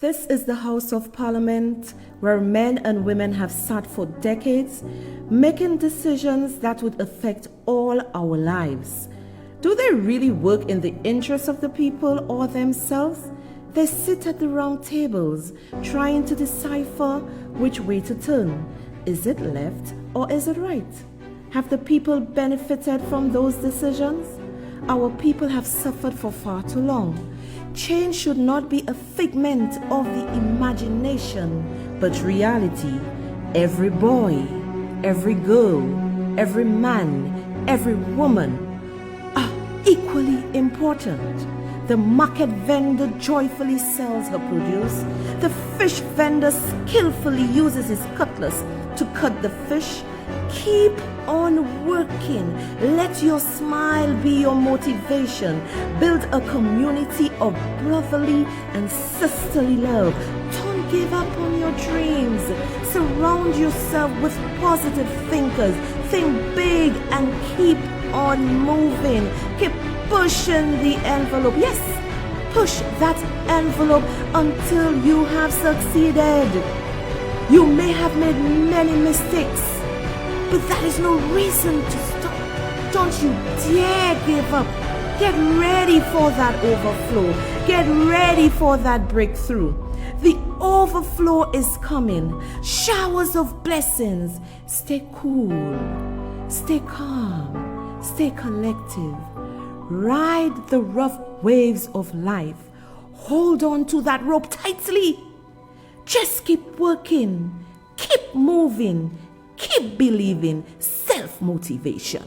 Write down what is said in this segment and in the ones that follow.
This is the House of Parliament where men and women have sat for decades, making decisions that would affect all our lives. Do they really work in the interests of the people or themselves? They sit at the round tables, trying to decipher which way to turn. Is it left or is it right? Have the people benefited from those decisions? Our people have suffered for far too long. Change should not be a figment of the imagination, but reality. Every boy, every girl, every man, every woman are equally important. The market vendor joyfully sells her produce. The fish vendor skillfully uses his cutlass to cut the fish. Keep on working. Let your smile be your motivation. Build a community of brotherly and sisterly love. Don't give up on your dreams. Surround yourself with positive thinkers. Think big and keep on moving. Keep pushing the envelope. Yes, push that envelope until you have succeeded. You may have made many mistakes, but that is no reason to stop. Don't you dare give up. Get ready for that overflow. Get ready for that breakthrough. The overflow is coming. Showers of blessings. Stay cool. Stay calm. Stay collective. Ride the rough waves of life. Hold on to that rope tightly. Just keep working. Keep moving. Keep believing. Self-motivation.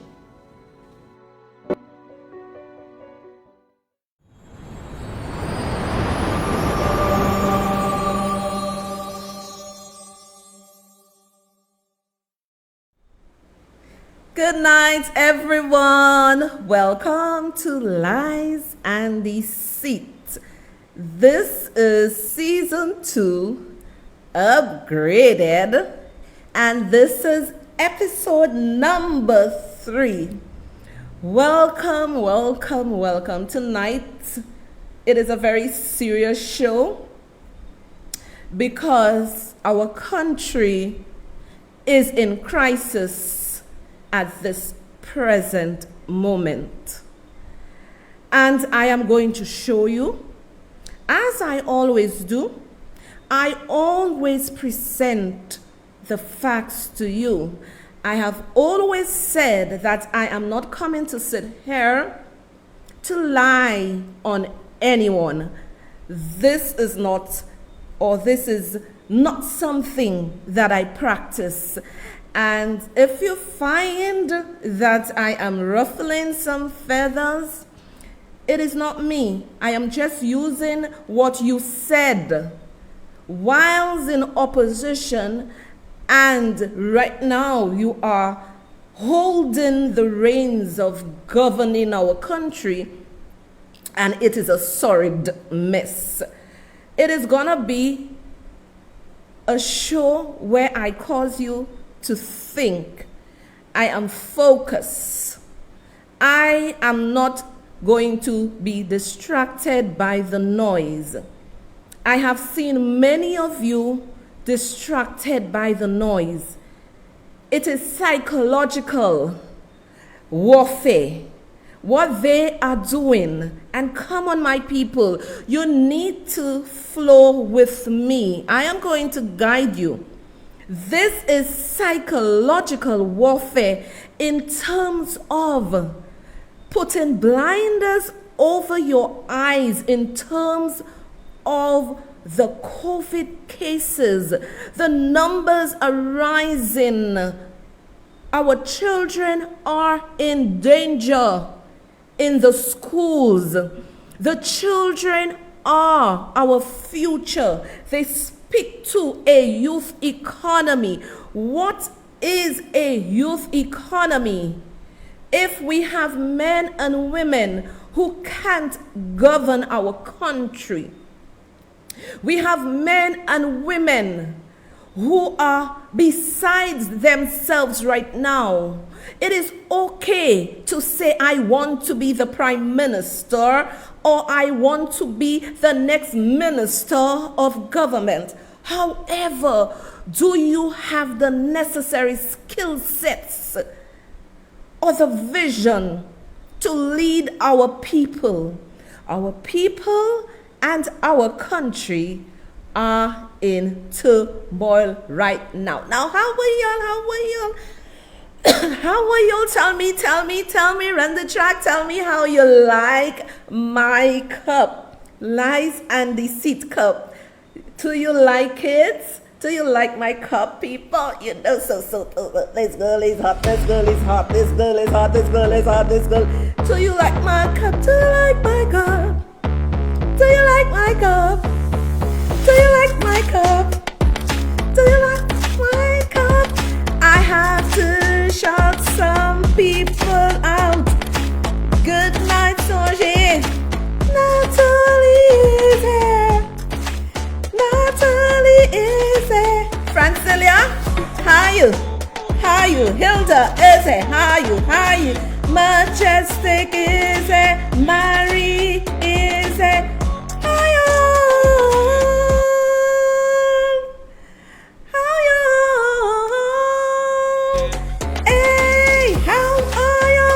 Good night, everyone. Welcome to Lies and Deceit. This is season 2, upgraded, and this is episode number 3. Welcome, welcome, welcome. Tonight, it is a very serious show because our country is in crisis at this present moment. And I am going to show you, as I always do, I always present the facts to you. I have always said that I am not coming to sit here to lie on anyone. This is not something that I practice. And if you find that I am ruffling some feathers, it is not me. I am just using what you said whilst in opposition, and right now you are holding the reins of governing our country, and it is a sorry mess. It is gonna be a show where I cause you to think. I am focused. I am not going to be distracted by the noise. I have seen many of you distracted by the noise. It is psychological warfare, what they are doing. And come on, my people, you need to flow with me. I am going to guide you. This is psychological warfare in terms of putting blinders over your eyes, in terms of the COVID cases. The numbers are rising. Our children are in danger in the schools. The children are our future. They speak to a youth economy. What is a youth economy? If we have men and women who can't govern our country, we have men and women who are besides themselves right now. It is okay to say, I want to be the prime minister, or I want to be the next minister of government. However, do you have the necessary skill sets or the vision to lead our people? Our people and our country are in turmoil right now. Now, how are y'all? How are y'all? Tell me, run the track. Tell me how you like my cup. Lies and Deceit cup. Do you like it? Do you like my cup, people? You know, so, this girl is hot, this girl is hot, this girl is hot, this girl is hot, this girl. Do you like my cup? Do you like my cup? Do you like my cup? Do you like my cup? Do you like my cup? I have to shout some people out. Good night, Sohria. Natalie is here. Natalie is here. Francilia, how you? How you? Hilda is here. How you? Majestic is here. Marie is here. How you? Hey, how are you?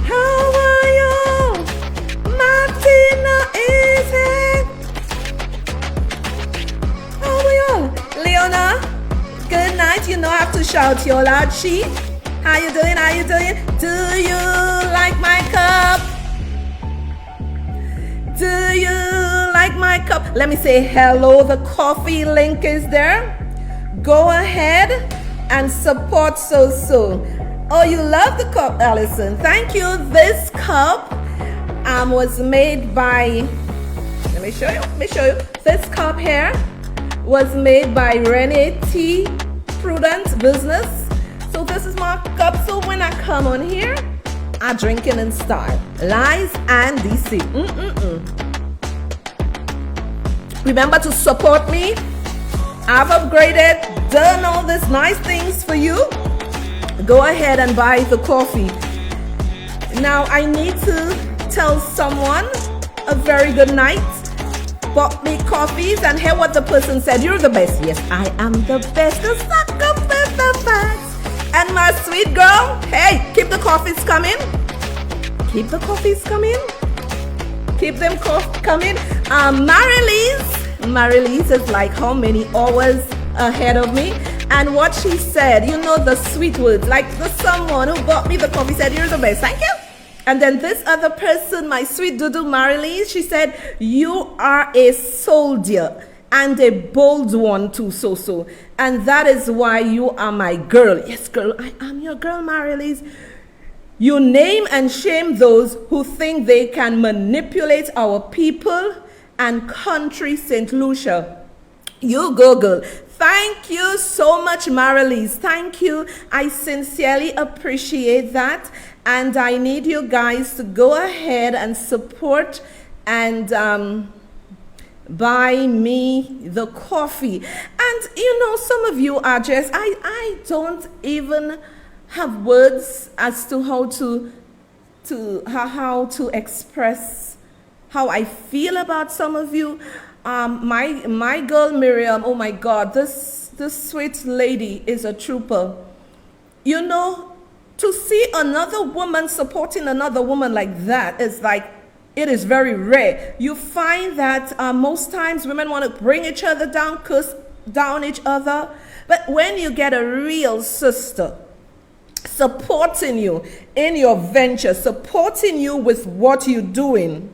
How are you? Martina is here. How are you? Leona, good night. You know I have to shout your loud sheep. How you doing? How you doing? Do you like my cup? Do you like my cup? Let me say hello. The coffee link is there. Go ahead and support So. Oh, you love the cup, Allison. Thank you. This cup was made by, let me show you. This cup here was made by Renee T. Prudent Business. So this is my cup. So when I come on here, I drink it in style. Lies and Deceit. Remember to support me. I've upgraded, done all these nice things for you. Go ahead and buy the coffee. Now I need to tell someone a very good night. Bought me coffees and hear what the person said. You're the best. Yes, I am the best. The sucker with the facts. And my sweet girl, hey, keep the coffees coming. Keep the coffees coming. Keep them coming. Marilise is like how many hours ahead of me. And what she said, you know, the sweet words, like the someone who bought me the coffee said, you're the best, thank you. And then this other person, my sweet Dudu Marilise, she said, you are a soldier and a bold one too, so. And that is why you are my girl. Yes, girl, I am your girl, Marilise. You name and shame those who think they can manipulate our people and country, St. Lucia. You go, girl. Thank you so much, Marilise. Thank you. I sincerely appreciate that. And I need you guys to go ahead and support and buy me the coffee. And you know, some of you are just, I don't even have words as to how to express how I feel about some of you. My girl Miriam, oh my God, this sweet lady is a trooper. You know, to see another woman supporting another woman like that is like, it is very rare. You find that most times women want to bring each other down, curse down each other. But when you get a real sister supporting you in your venture, supporting you with what you're doing,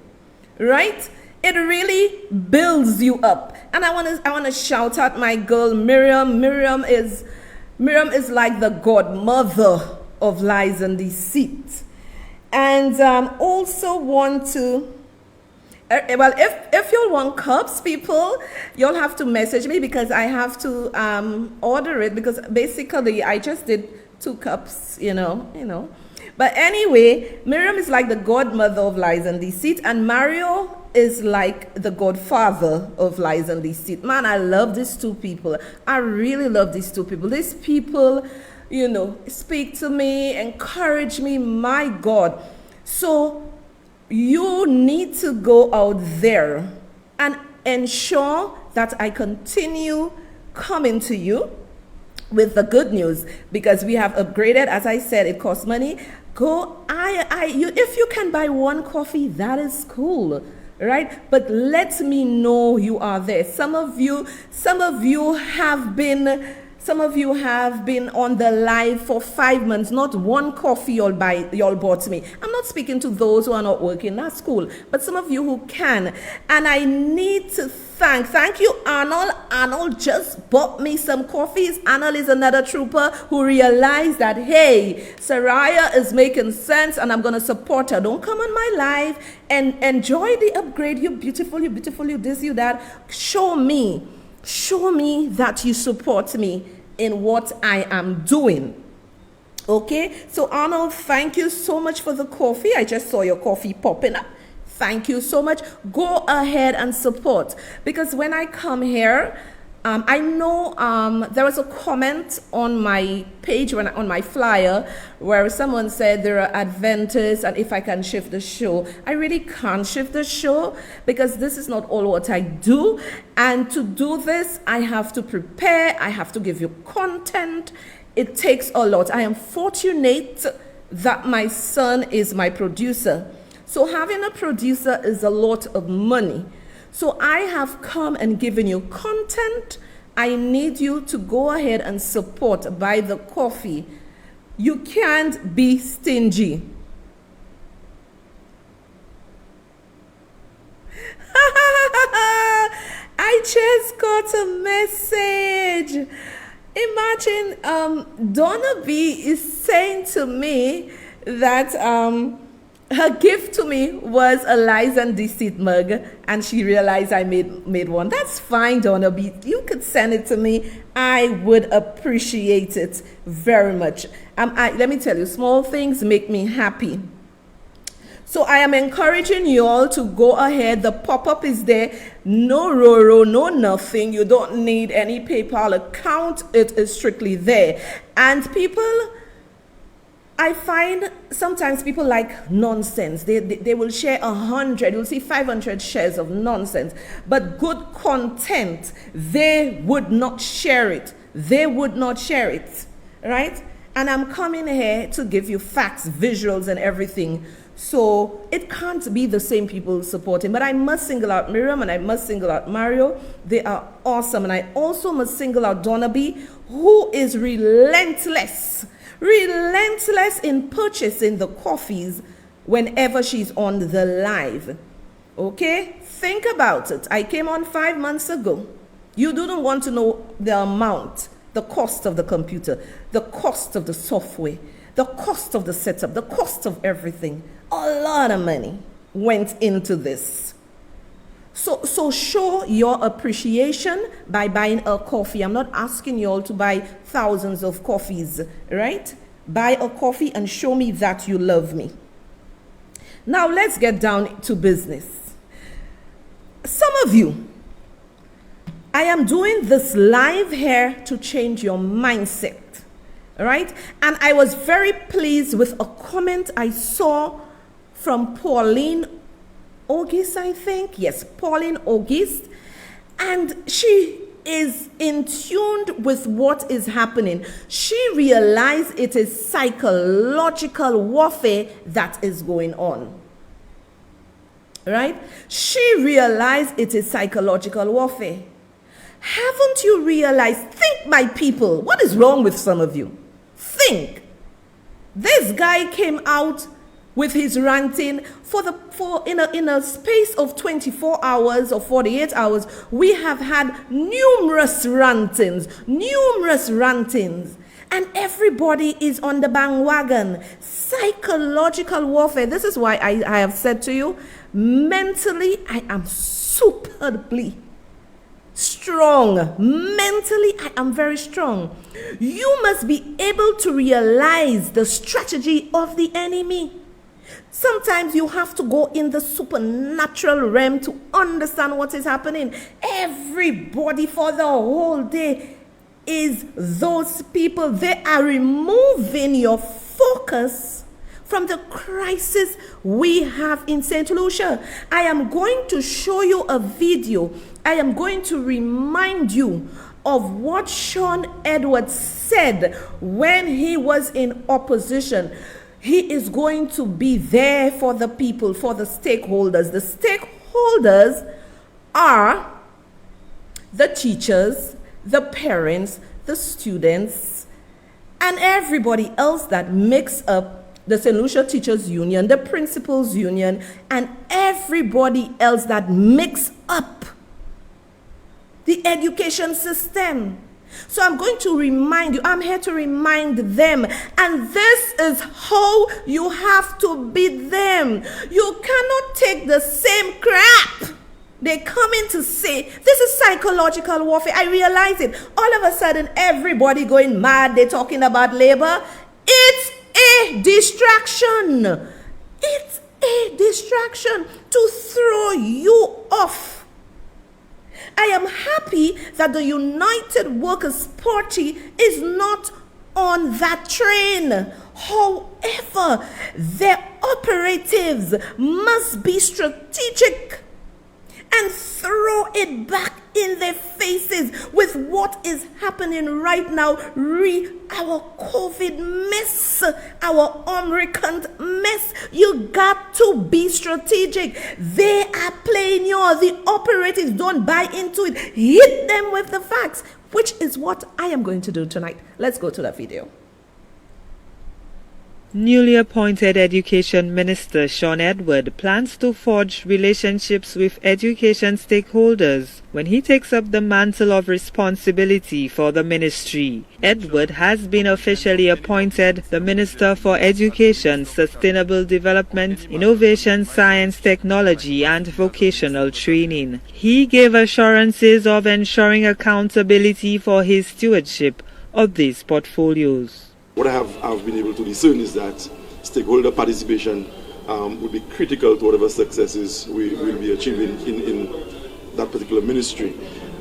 right? It really builds you up. And I want to shout out my girl Miriam. Miriam is like the godmother of lies and deceit. And also want to, well, if you want cups, people, you'll have to message me because I have to order it, because basically I just did 2 cups, you know. But anyway, Miriam is like the godmother of lies and deceit, and Mario is like the godfather of lies and deceit. Man, I love these 2 people. I really love these 2 people. These people speak to me, encourage me, my God. So you need to go out there and ensure that I continue coming to you with the good news, because we have upgraded. As I said, it costs money. If you can buy one coffee, that is cool, right? But let me know you are there. Some of you have been on the live for 5 months. Not one coffee y'all bought me. I'm not speaking to those who are not working. That's cool. But some of you who can. And I need to thank you, Arnold. Arnold just bought me some coffees. Arnold is another trooper who realized that, hey, Sohria is making sense and I'm going to support her. Don't come on my live and enjoy the upgrade. You're beautiful, you this, you that. Show me that you support me in what I am doing. Okay, so Arnold, thank you so much for the coffee. I just saw your coffee popping up. Thank you so much. Go ahead and support, because when I come here, I know there was a comment on my page, on my flyer, where someone said there are Adventists and if I can shift the show. I really can't shift the show, because this is not all what I do. And to do this, I have to prepare. I have to give you content. It takes a lot. I am fortunate that my son is my producer. So having a producer is a lot of money. So I have come and given you content. I need you to go ahead and support, buy the coffee. You can't be stingy. I just got a message. Imagine Donna B is saying to me that her gift to me was a Lies and Deceit mug, and she realized I made one. That's fine, Donna B. You could send it to me. I would appreciate it very much. Let me tell you, small things make me happy. So I am encouraging you all to go ahead. The pop-up is there. No Roro, no nothing. You don't need any PayPal account. It is strictly there. And people, I find sometimes people like nonsense. They will share 100. You'll see 500 shares of nonsense. But good content, they would not share it. They would not share it. Right? And I'm coming here to give you facts, visuals, and everything. So it can't be the same people supporting. But I must single out Miriam and I must single out Mario. They are awesome. And I also must single out Donna B, who is relentless in purchasing the coffees whenever she's on the live. Okay? Think about it. I came on 5 months ago. You don't want to know the amount, the cost of the computer, the cost of the software, the cost of the setup, the cost of everything. A lot of money went into this. So show your appreciation by buying a coffee. I'm not asking you all to buy thousands of coffees, right? Buy a coffee and show me that you love me. Now let's get down to business. Some of you, I am doing this live here to change your mindset, right? And I was very pleased with a comment I saw from Pauline August, I think. Yes, Pauline August. And she is in tune with what is happening. She realized it is psychological warfare that is going on. Right? She realized it is psychological warfare. Haven't you realized? Think, my people. What is wrong with some of you? Think. This guy came out with his ranting in a space of 24 hours or 48 hours. We have had numerous rantings, and everybody is on the bandwagon. Psychological warfare. This is why I have said to you, mentally, I am superbly strong. Mentally, I am very strong. You must be able to realize the strategy of the enemy. Sometimes you have to go in the supernatural realm to understand what is happening. Everybody for the whole day is those people. They are removing your focus from the crisis we have in St. Lucia. I am going to show you a video. I am going to remind you of what Shawn Edward said when he was in opposition. He is going to be there for the people, for the stakeholders. The stakeholders are the teachers, the parents, the students, and everybody else that makes up the St. Lucia Teachers Union, the Principals Union, and everybody else that makes up the education system. So I'm going to remind you, I'm here to remind them, and this is how you have to beat them. You cannot take the same crap they come in to say. This is psychological warfare. I realize it. All of a sudden, everybody going mad. They're talking about labor. It's a distraction. It's a distraction to throw you off. I am happy that the United Workers' Party is not on that train. However, their operatives must be strategic and throw it back in their faces with what is happening right now. Our COVID mess, our Omicron mess. You got to be strategic. They are playing you. The operatives don't buy into it. Hit them with the facts, which is what I am going to do tonight. Let's go to that video. Newly appointed Education Minister Shawn Edward plans to forge relationships with education stakeholders when he takes up the mantle of responsibility for the ministry. Edward has been officially appointed the Minister for Education, Sustainable Development, Innovation, Science, Technology and Vocational Training. He gave assurances of ensuring accountability for his stewardship of these portfolios. What I've been able to discern is that stakeholder participation will be critical to whatever successes we will be achieving in that particular ministry.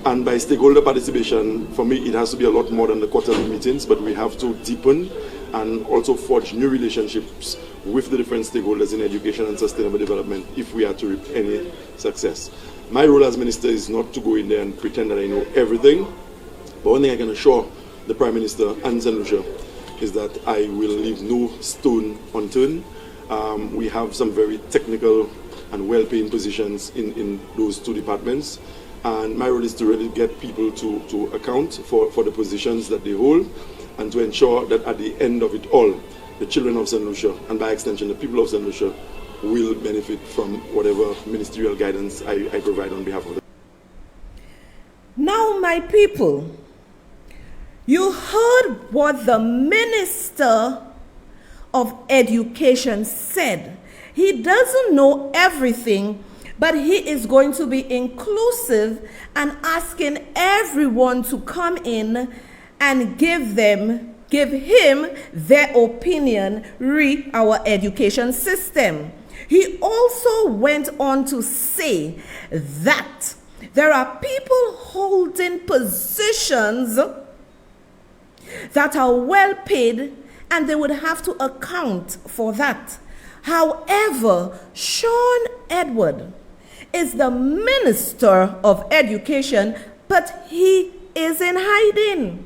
And by stakeholder participation, for me, it has to be a lot more than the quarterly meetings, but we have to deepen and also forge new relationships with the different stakeholders in education and sustainable development if we are to reap any success. My role as minister is not to go in there and pretend that I know everything, but one thing I can assure the Prime Minister and St. Lucia is that I will leave no stone unturned. We have some very technical and well-paying positions in those two departments, and my role is to really get people to account for the positions that they hold, and to ensure that at the end of it all, the children of St. Lucia, and by extension the people of St. Lucia, will benefit from whatever ministerial guidance I provide on behalf of them. Now, my people, you heard what the Minister of Education said. He doesn't know everything, but he is going to be inclusive and asking everyone to come in and give him their opinion re our education system. He also went on to say that there are people holding positions that are well paid, and they would have to account for that. However, Shawn Edward is the Minister of Education, but he is in hiding.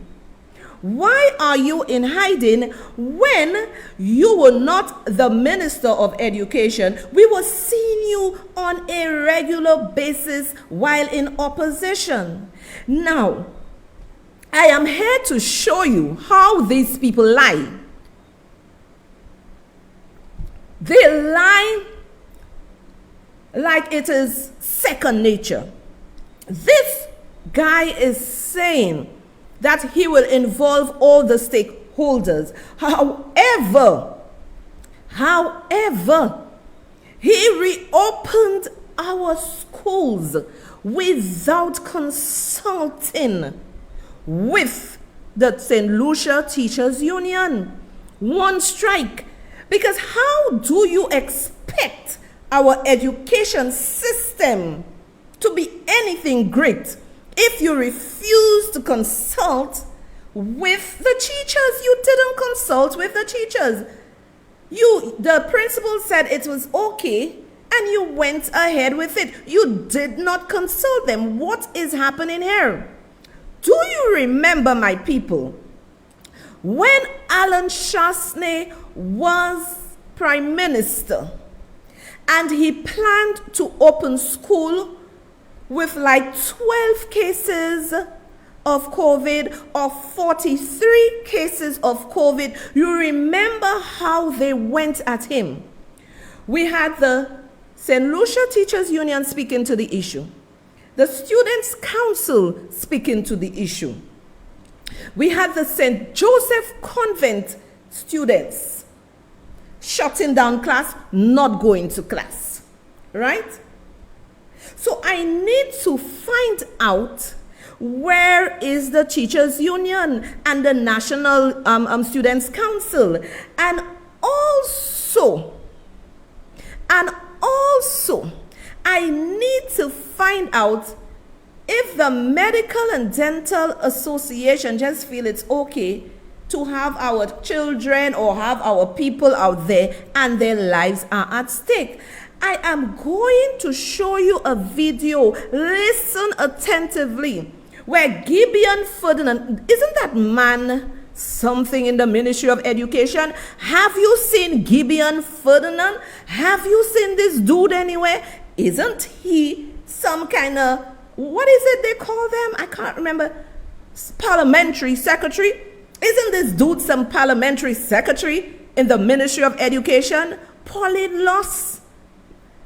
Why are you in hiding when you were not the Minister of Education? We were seeing you on a regular basis while in opposition. Now, I am here to show you how these people lie. They lie like it is second nature. This guy is saying that he will involve all the stakeholders. However, he reopened our schools without consulting with the St. Lucia Teachers Union. One strike. Because how do you expect our education system to be anything great if you refuse to consult with the teachers. You didn't consult with the teachers. The principal said it was okay, and you went ahead with it. You did not consult them. What is happening here? Do you remember, my people, when Alan Shasney was Prime Minister and he planned to open school with like 12 cases of COVID or 43 cases of COVID? You remember how they went at him? We had the St. Lucia Teachers Union speaking to the issue. The Students' Council speaking to the issue. We had the St. Joseph Convent students shutting down class, not going to class, right? So I need to find out where is the Teachers Union and the National Students' Council, and also, I need to find out if the Medical and Dental Association just feel it's okay to have our children or have our people out there and their lives are at stake. I am going to show you a video, listen attentively, where Gibian Ferdinand, isn't that man something in the Ministry of Education? Have you seen Gibian Ferdinand? Have you seen this dude anywhere? Isn't he some kind of, what is it they call them? I can't remember. Parliamentary secretary? Isn't this dude some parliamentary secretary in the Ministry of Education? Pauline lost.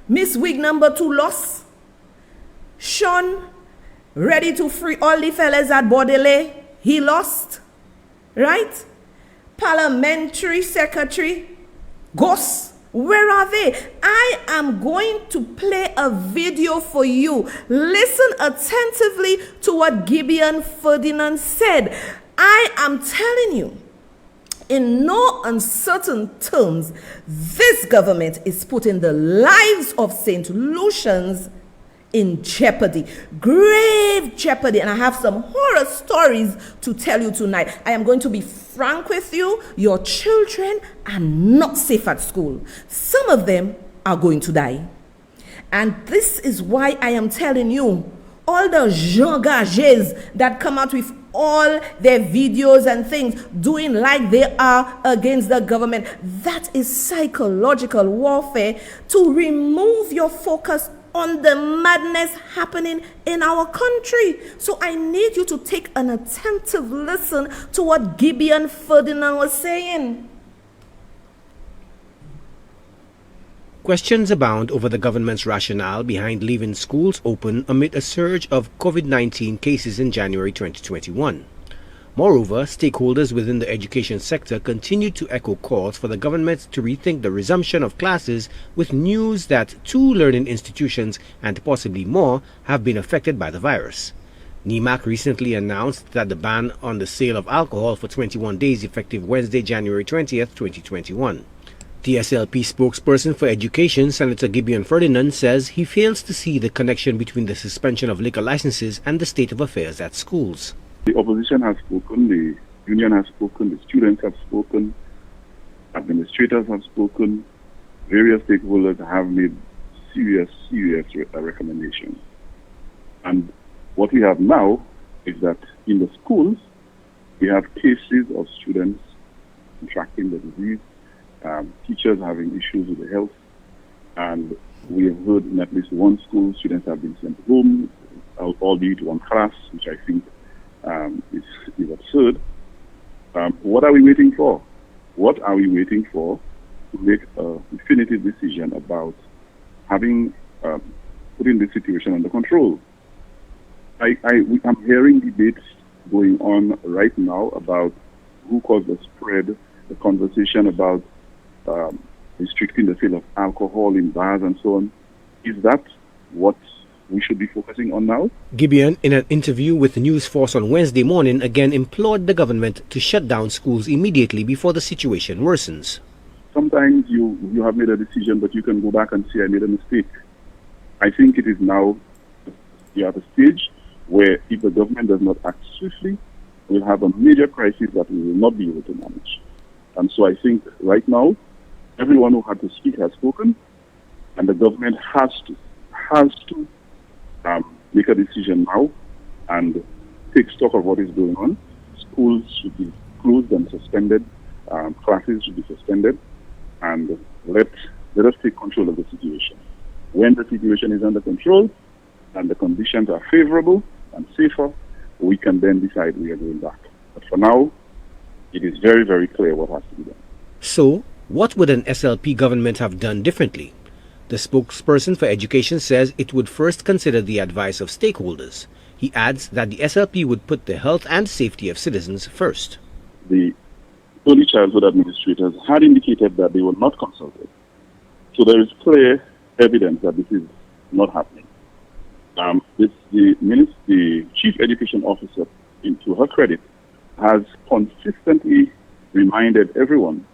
Miss Wig number 2 lost. Shawn, ready to free all the fellas at Bordelais, he lost. Right? Parliamentary secretary, Goss, where are they? I am going to play a video for you. Listen attentively to what Gibian Ferdinand said. I am telling you, in no uncertain terms, this government is putting the lives of St. Lucians in jeopardy, grave jeopardy, and I have some horror stories to tell you tonight. I am going to be frank with you. Your children are not safe at school. Some of them are going to die. And this is why I am telling you, all the Jean Gages that come out with all their videos and things doing like they are against the government, that is psychological warfare to remove your focus on the madness happening in our country. So I need you to take an attentive listen to what Gibian Ferdinand was saying. Questions abound over the government's rationale behind leaving schools open amid a surge of COVID-19 cases in January 2021. Moreover, stakeholders within the education sector continue to echo calls for the government to rethink the resumption of classes, with news that 2 learning institutions and possibly more have been affected by the virus. NEMAC recently announced that the ban on the sale of alcohol for 21 days effective Wednesday, January 20th, 2021. TSLP spokesperson for education, Senator Gibian Ferdinand, says he fails to see the connection between the suspension of liquor licenses and the state of affairs at schools. The opposition has spoken, the union has spoken, the students have spoken, administrators have spoken, various stakeholders have made serious recommendations. And what we have now is that in the schools, we have cases of students contracting the disease, teachers having issues with the health, and we have heard in at least one school, students have been sent home, albeit one class, which I think is absurd. What are we waiting for? What are we waiting for to make a definitive decision about having putting this situation under control? I'm hearing debates going on right now about who caused the spread, the conversation about restricting the sale of alcohol in bars and so on. Is that what we should be focusing on now? Gibian, in an interview with News Force on Wednesday morning, again implored the government to shut down schools immediately before the situation worsens. Sometimes you have made a decision, but you can go back and say, I made a mistake. I think it is now, you are at a stage where if the government does not act swiftly, we'll have a major crisis that we will not be able to manage. And so I think right now, everyone who had to speak has spoken, and the government has to make a decision now and take stock of what is going on. Schools should be closed and suspended. Classes should be suspended, and let us take control of the situation. When the situation is under control and the conditions are favorable and safer, we can then decide we are going back. But for now, it is very, very clear what has to be done. So, what would an SLP government have done differently? The spokesperson for education says it would first consider the advice of stakeholders. He adds that the SLP would put the health and safety of citizens first. The early childhood administrators had indicated that they were not consulted. So there is clear evidence that this is not happening. The chief education officer, to her credit, has consistently reminded everyone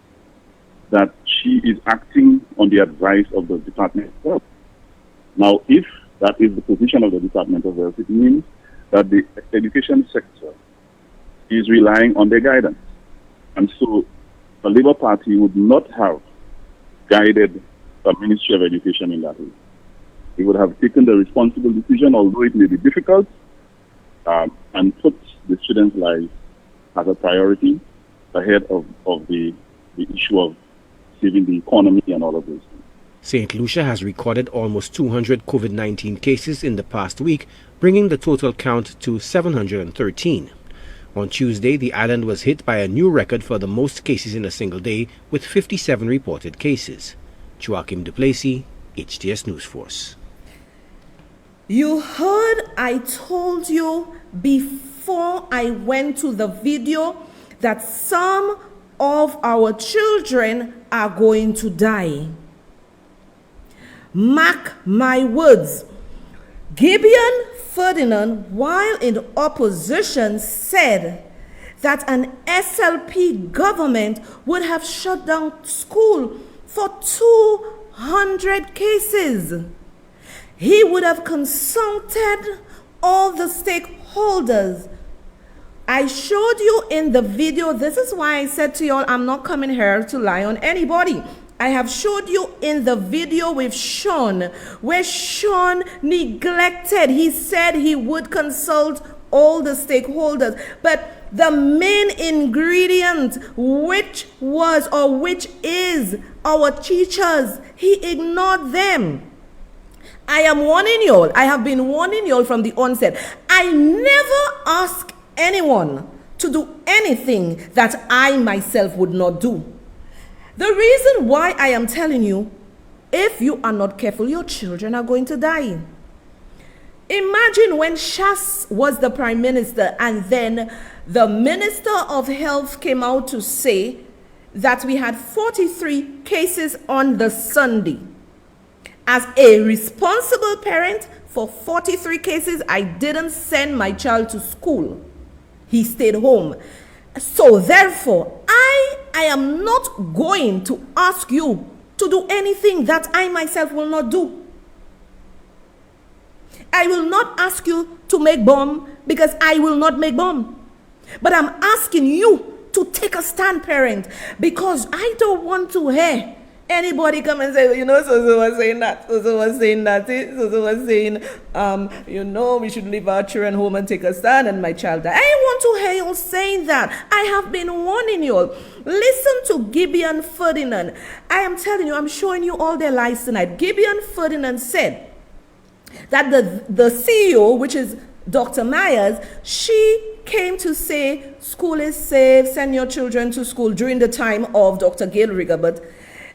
that she is acting on the advice of the Department of Health. Now, if that is the position of the Department of Health, it means that the education sector is relying on their guidance. And so the Labour Party would not have guided the Ministry of Education in that way. It would have taken the responsible decision, although it may be difficult, and put the students' lives as a priority ahead of the issue of saving the economy and all of those things. St. Lucia has recorded almost 200 COVID-19 cases in the past week, bringing the total count to 713. On Tuesday, the island was hit by a new record for the most cases in a single day, with 57 reported cases. Joachim Duplessis, HTS News Force. You heard I told you before I went to the video that some of our children are going to die. Mark my words. Gibian Ferdinand, while in opposition, said that an SLP government would have shut down school for 200 cases. He would have consulted all the stakeholders. I showed you in the video, this is why I said to y'all, I'm not coming here to lie on anybody. I have showed you in the video with Shawn, where Shawn neglected. He said he would consult all the stakeholders, but the main ingredient, which is our teachers, he ignored them. I am warning y'all. I have been warning y'all from the onset. I never ask anyone to do anything that I myself would not do. The reason why I am telling you, if you are not careful, your children are going to die. Imagine when Shas was the prime minister and then the minister of health came out to say that we had 43 cases on the Sunday. As a responsible parent, for 43 cases, I didn't send my child to school. He stayed home. So therefore, I am not going to ask you to do anything that I myself will not do. I will not ask you to make bomb because I will not make bomb. But I'm asking you to take a stand, parent, because I don't want to hear anybody come and say, so was saying that, so was saying that, so was saying, we should leave our children home and take a stand, and my child died. I want to hear you saying that. I have been warning you all. Listen to Gibian Ferdinand. I am telling you, I'm showing you all their lies tonight. Gibian Ferdinand said that the CEO, which is Dr. Myers, she came to say school is safe, send your children to school during the time of Dr. Gail Rigobert.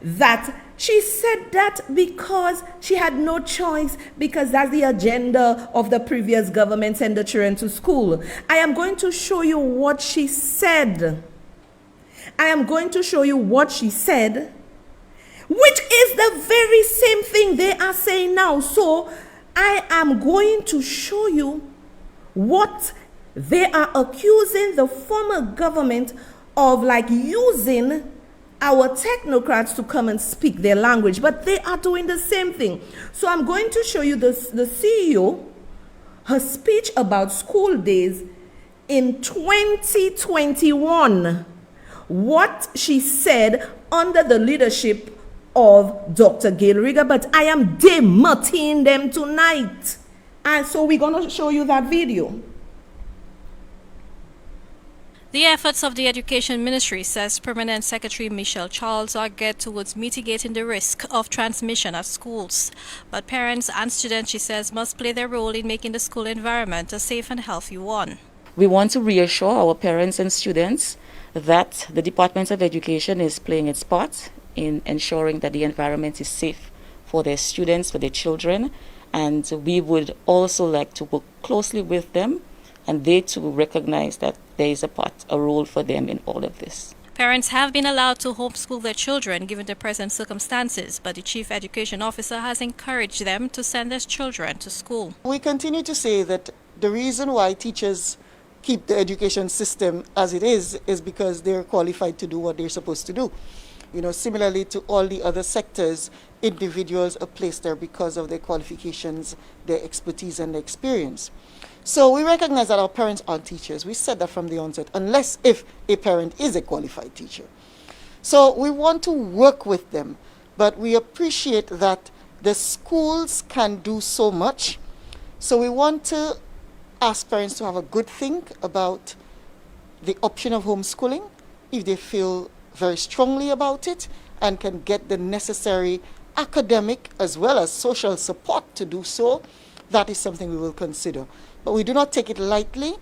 That she said that because she had no choice, because that's the agenda of the previous government, send the children to school. I am going to show you what she said. I am going to show you what she said, which is the very same thing they are saying now. So I am going to show you what they are accusing the former government of, like using our technocrats to come and speak their language, but they are doing the same thing. So I'm going to show you the CEO, her speech about school days in 2021 what she said under the leadership of Dr. Gail Rigger, but I am demarting them tonight. And so we're going to show you that video. The efforts of the Education Ministry, says Permanent Secretary Michelle Charles, are geared towards mitigating the risk of transmission at schools. But parents and students, she says, must play their role in making the school environment a safe and healthy one. We want to reassure our parents and students that the Department of Education is playing its part in ensuring that the environment is safe for their students, for their children, and we would also like to work closely with them, and they too recognize that there is a role for them in all of this. Parents have been allowed to homeschool their children given the present circumstances, but the Chief Education Officer has encouraged them to send their children to school. We continue to say that the reason why teachers keep the education system as it is because they're qualified to do what they're supposed to do. You know, similarly to all the other sectors, individuals are placed there because of their qualifications, their expertise, and their experience. So we recognize that our parents aren't teachers. We said that from the onset, unless if a parent is a qualified teacher. So we want to work with them, but we appreciate that the schools can do so much. So we want to ask parents to have a good think about the option of homeschooling if they feel very strongly about it and can get the necessary academic as well as social support to do so. That is something we will consider. But we do not take it lightly,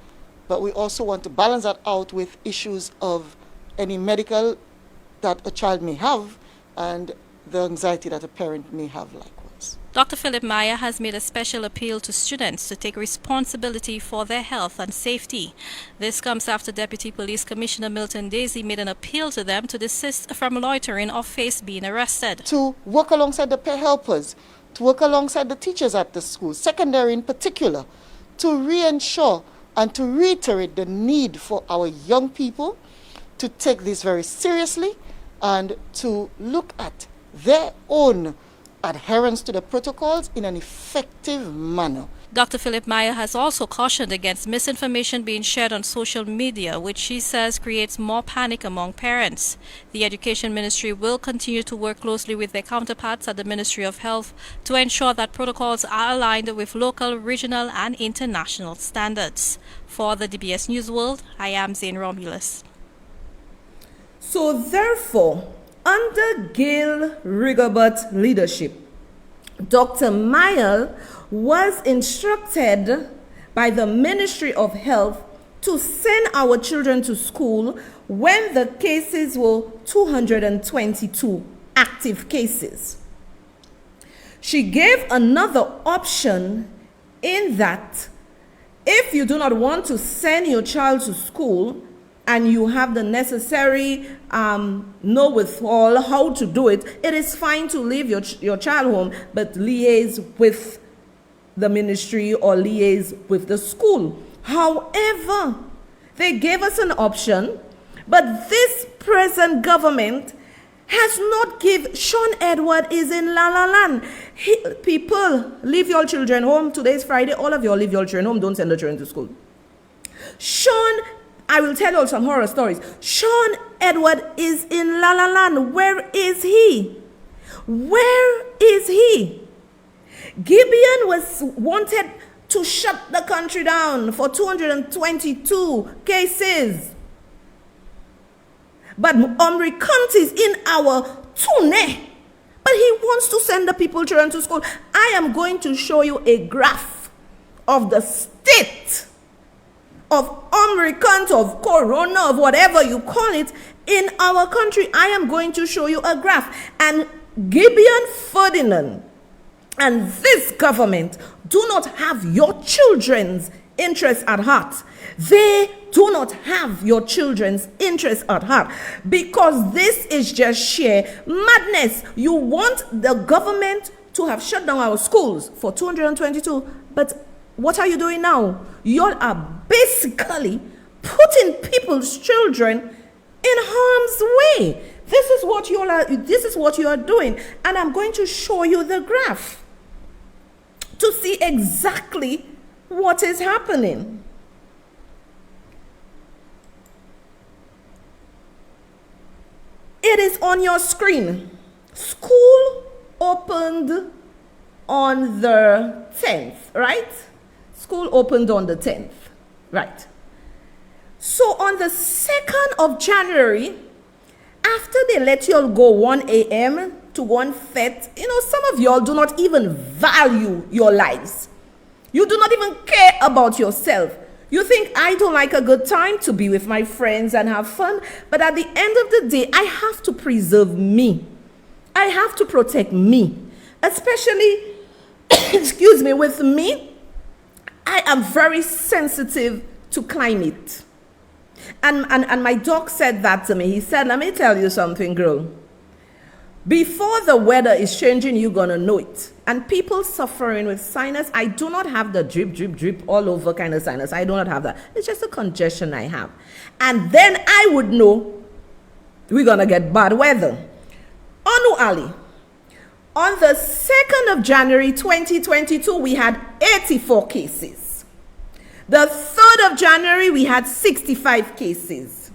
but we also want to balance that out with issues of any medical that a child may have and the anxiety that a parent may have likewise. Dr. Philip Meyer has made a special appeal to students to take responsibility for their health and safety. This comes after Deputy Police Commissioner Milton Daisy made an appeal to them to desist from loitering or face being arrested. To work alongside the peer helpers, to work alongside the teachers at the school, secondary in particular, to reassure and to reiterate the need for our young people to take this very seriously and to look at their own adherence to the protocols in an effective manner. Dr. Philip Meyer has also cautioned against misinformation being shared on social media, which she says creates more panic among parents. The Education Ministry will continue to work closely with their counterparts at the Ministry of Health to ensure that protocols are aligned with local, regional, and international standards. For the DBS News World, I am Zane Romulus. So therefore, under Gail Rigger's leadership, Dr. Meyer was instructed by the Ministry of Health to send our children to school when the cases were 222 active cases. She gave another option in that if you do not want to send your child to school and you have the necessary know-withal how to do it, it is fine to leave your child home, but liaise with the ministry or liaise with the school. However, they gave us an option, but this present government has not given. Shawn Edward is in La La Land. People, leave your children home. Today's Friday. All of you leave your children home. Don't send the children to school. Shawn, I will tell you all some horror stories. Shawn Edward is in La La Land. Where is he? Where is he? Gibian was wanted to shut the country down for 222 cases. But Omri County is in our Tune. But he wants to send the children to school. I am going to show you a graph of the state of Omri County, of Corona, of whatever you call it, in our country. I am going to show you a graph. And Gibian Ferdinand and this government do not have your children's interests at heart. They do not have your children's interests at heart, because this is just sheer madness. You want the government to have shut down our schools for 222, but what are you doing now? You are basically putting people's children in harm's way. This is what you are doing, and I'm going to show you the graph to see exactly what is happening. It is on your screen. School opened on the 10th, right? School opened on the 10th, right? So on the 2nd of January, after they let you all go 1 a.m. to go and fet, some of y'all do not even value your lives. You do not even care about yourself. You think, I don't like a good time to be with my friends and have fun, but at the end of the day, I have to preserve me. I have to protect me, especially, excuse me, with me, I am very sensitive to climate. And my doc said that to me. He said, let me tell you something, girl. Before the weather is changing, you're going to know it. And people suffering with sinus, I do not have the drip, drip, drip all over kind of sinus. I do not have that. It's just a congestion I have. And then I would know we're going to get bad weather. Onu Ali, on the 2nd of January 2022, we had 84 cases. The 3rd of January, we had 65 cases.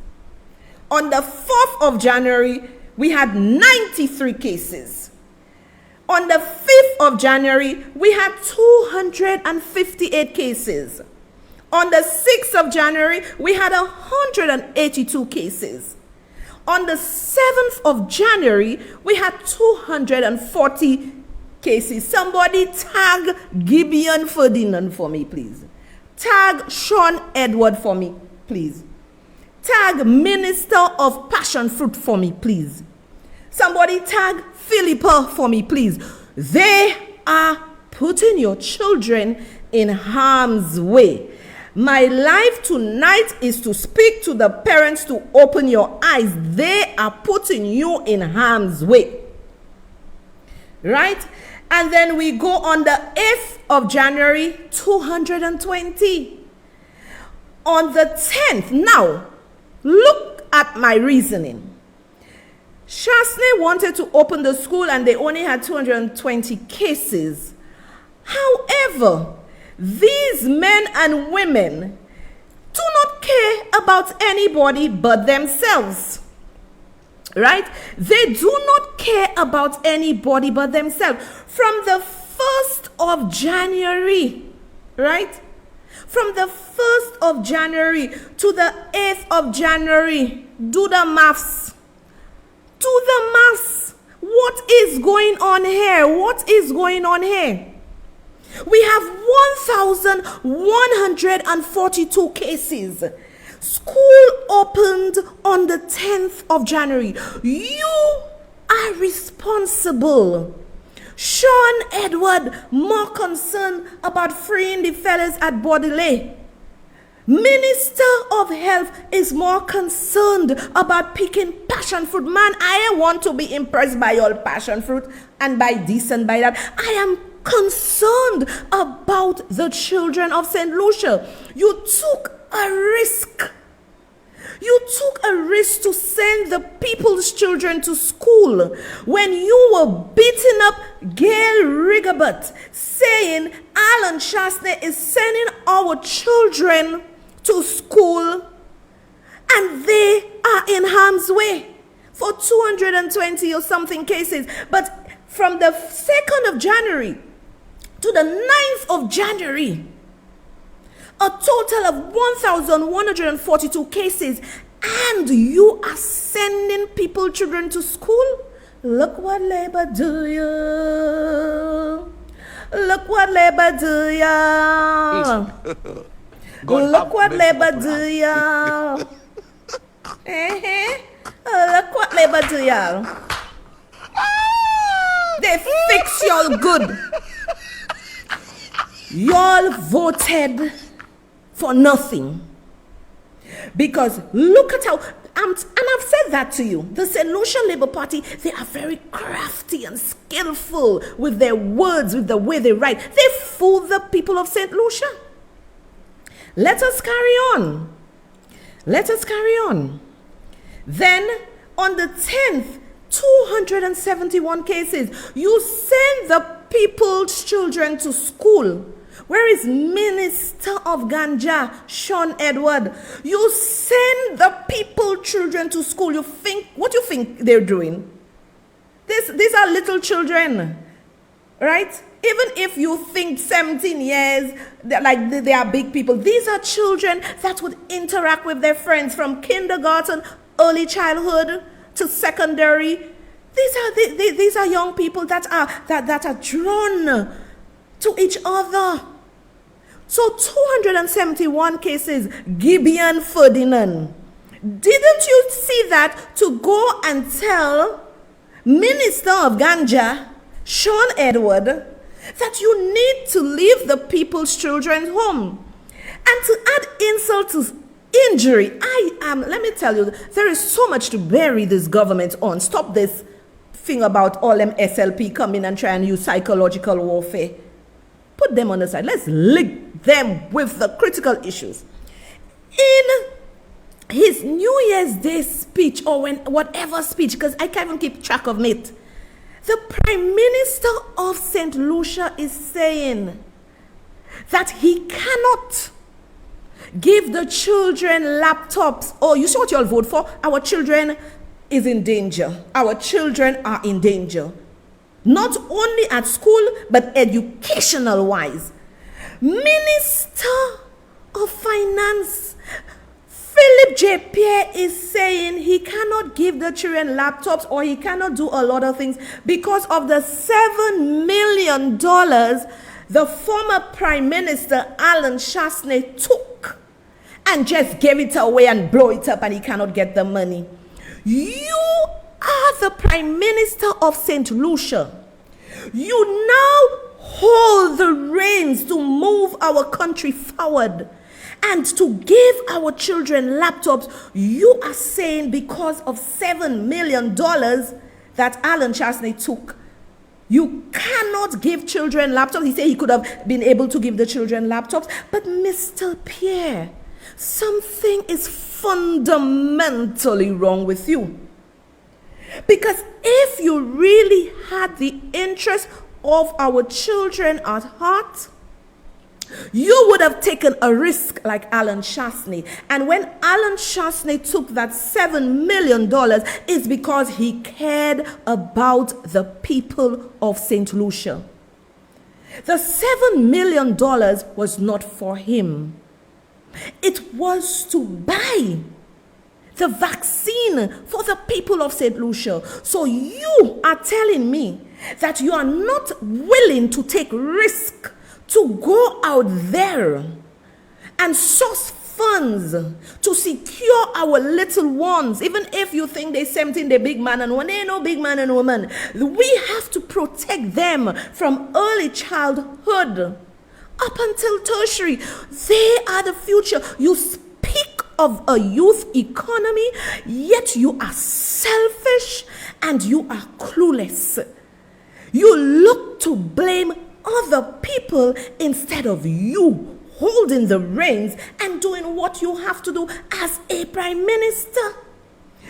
On the 4th of January, we had 93 cases. On the 5th of January, we had 258 cases. On the 6th of January, we had 182 cases. On the 7th of January, we had 240 cases. Somebody tag Gibian Ferdinand for me, please. Tag Shawn Edward for me, please. Tag Minister of Passion Fruit for me, please. Somebody tag Philippa for me, please. They are putting your children in harm's way. My life tonight is to speak to the parents to open your eyes. They are putting you in harm's way. Right? And then we go on the 8th of January, 220. On the 10th, now, look at my reasoning. Shasne wanted to open the school and they only had 220 cases. However, these men and women do not care about anybody but themselves. Right? They do not care about anybody but themselves. From the 1st of January, right? From the 1st of January to the 8th of January, do the maths. Do the maths. What is going on here? What is going on here? We have 1,142 cases. School opened on the 10th of January. You are responsible. Shawn Edward, more concerned about freeing the fellas at Baudelaire. Minister of Health is more concerned about picking passion fruit. Man, I want to be impressed by your passion fruit and by this and by that. I am concerned about the children of St. Lucia. You took a risk. You took a risk to send the people's children to school when you were beating up Gail Rigobert, saying Alan Shasne is sending our children to school and they are in harm's way for 220 or something cases. But from the 2nd of January to the 9th of January, a total of 1,142 cases, and you are sending children to school? Look what Labour do you. Look what Labour do ya. Look what Labour do ya. Look what Labour do ya. They fix y'all good. Y'all voted for nothing. Because look at how, and I've said that to you, the St. Lucia Labour Party, they are very crafty and skillful with their words, with the way they write. They fool the people of St. Lucia. Let us carry on. Let us carry on. Then on the 10th, 271 cases. You send the people's children to school Where is Minister of Ganja, Shawn Edward? You send the people, children to school. What do you think they're doing? These are little children, right? Even if you think 17 years, they are big people, these are children that would interact with their friends from kindergarten, early childhood to secondary. These are young people that are drawn to each other. So 271 cases, Gibian Ferdinand. Didn't you see that to go and tell Minister of Ganja, Shawn Edward, that you need to leave the people's children home? And to add insult to injury, let me tell you, there is so much to bury this government on. Stop this thing about all them SLP coming and try and use psychological warfare. Put them on the side. Let's link them with the critical issues. In his New Year's Day speech, or whatever speech, because I can't even keep track of it, the Prime Minister of St. Lucia is saying that he cannot give the children laptops. Oh, you see what you all vote for? Our children is in danger. Our children are in danger. Not only at school, but educational wise. Minister of Finance Philip J. Pierre is saying he cannot give the children laptops, or he cannot do a lot of things because of the $7 million the former Prime Minister Alan Chasney took and just gave it away and blow it up, and he cannot get the money. You are the Prime Minister of St. Lucia. You now hold the reins to move our country forward and to give our children laptops. You are saying because of $7 million that Alan Chasney took, you cannot give children laptops. He said he could have been able to give the children laptops. But Mr. Pierre, something is fundamentally wrong with you. Because if you really had the interest of our children at heart, you would have taken a risk like Alan Chasney. And when Alan Chasney took that $7 million, it's because he cared about the people of St. Lucia. The $7 million was not for him. It was to buy the vaccine for the people of St. Lucia. So you are telling me that you are not willing to take risk to go out there and source funds to secure our little ones. Even if you think they're 17, they're big man and woman, they ain't no big man and woman. We have to protect them from early childhood up until tertiary. They are the future. You speak of a youth economy, yet you are selfish and you are clueless. You look to blame other people instead of you holding the reins and doing what you have to do as a prime minister.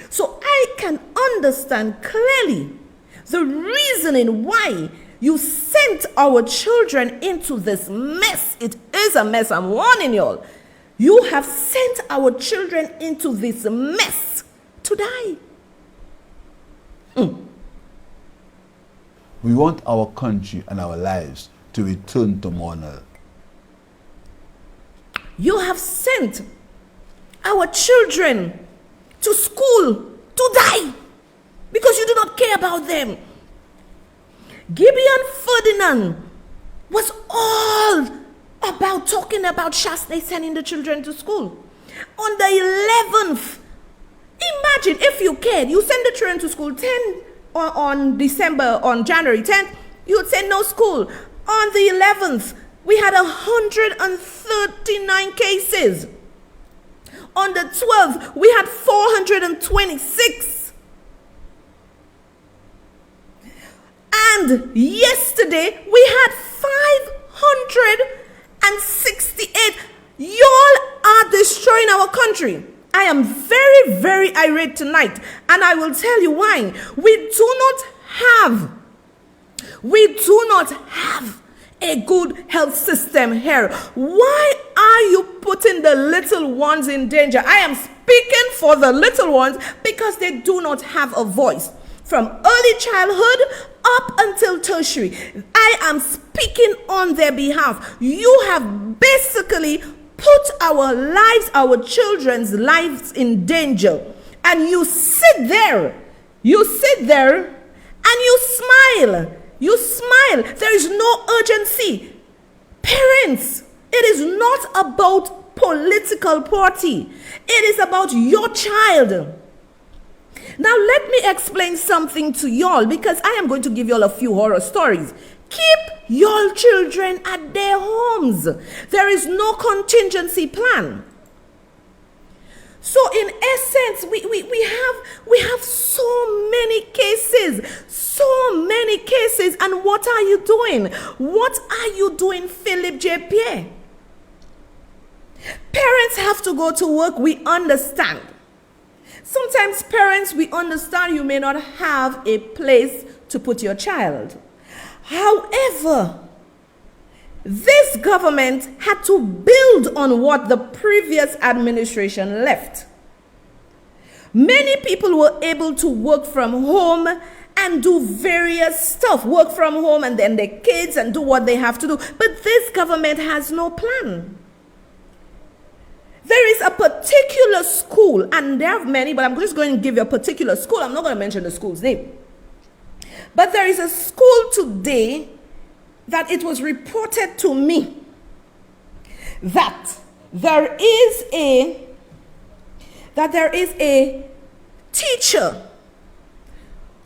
So I can understand clearly the reasoning why you sent our children into this mess. It is a mess, I'm warning y'all. You have sent our children into this mess to die. We want our country and our lives to return to normal. You have sent our children to school to die because you do not care about them. Gibian Ferdinand was all about talking about Chasney sending the children to school. On the 11th, imagine if you cared, you send the children to school on January 10th, you would say no school. On the 11th, we had 139 cases. On the 12th, we had 426. And yesterday, we had 568. Y'all are destroying our country. I am very, very irate tonight. And I will tell you why. We do not have a good health system here. Why are you putting the little ones in danger? I am speaking for the little ones because they do not have a voice. From early childhood up until tertiary, I am speaking on their behalf. You have basically put our lives, our children's lives in danger. And you sit there and you smile. You smile. There is no urgency. Parents, it is not about political party. It is about your child. Now let me explain something to y'all, because I am going to give y'all a few horror stories. Keep your children at their homes. There is no contingency plan. So in essence, we have so many cases, and what are you doing? What are you doing, Philip J. Pierre? Parents have to go to work, we understand. Sometimes parents, we understand you may not have a place to put your child. However, this government had to build on what the previous administration left. Many people were able to work from home and do various stuff, work from home and then their kids and do what they have to do. But this government has no plan. There is a particular school, and there are many, but I'm just going to give you a particular school. I'm not going to mention the school's name. But there is a school today that it was reported to me that there is a teacher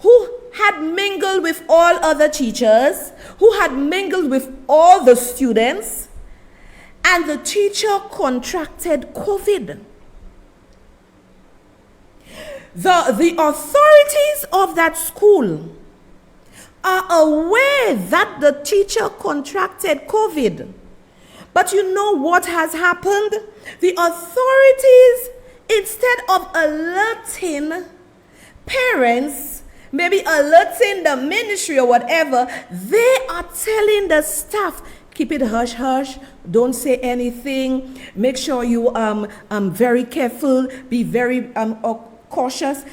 who had mingled with all other teachers, who had mingled with all the students, and the teacher contracted COVID. The authorities of that school are aware that the teacher contracted COVID. But you know what has happened? The authorities, instead of alerting parents, maybe alerting the ministry or whatever, they are telling the staff, keep it hush hush, don't say anything, make sure you very careful, be very cautious.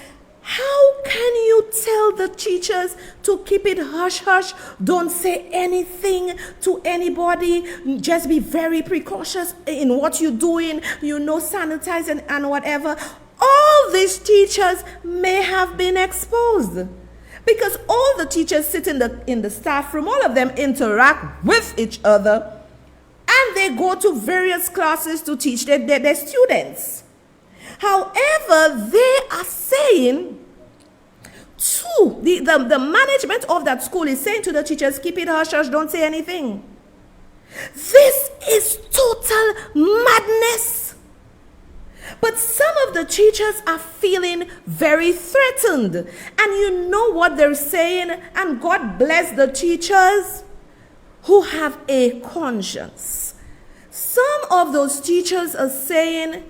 How can you tell the teachers to keep it hush hush, don't say anything to anybody, just be very precautious in what you're doing, sanitizing and whatever? All these teachers may have been exposed because all the teachers sit in the staff room, all of them interact with each other, and they go to various classes to teach their students. However, they are saying the management of that school is saying to the teachers, keep it hush hush, don't say anything. This is total madness. But some of the teachers are feeling very threatened. And you know what they're saying? And God bless the teachers who have a conscience. Some of those teachers are saying,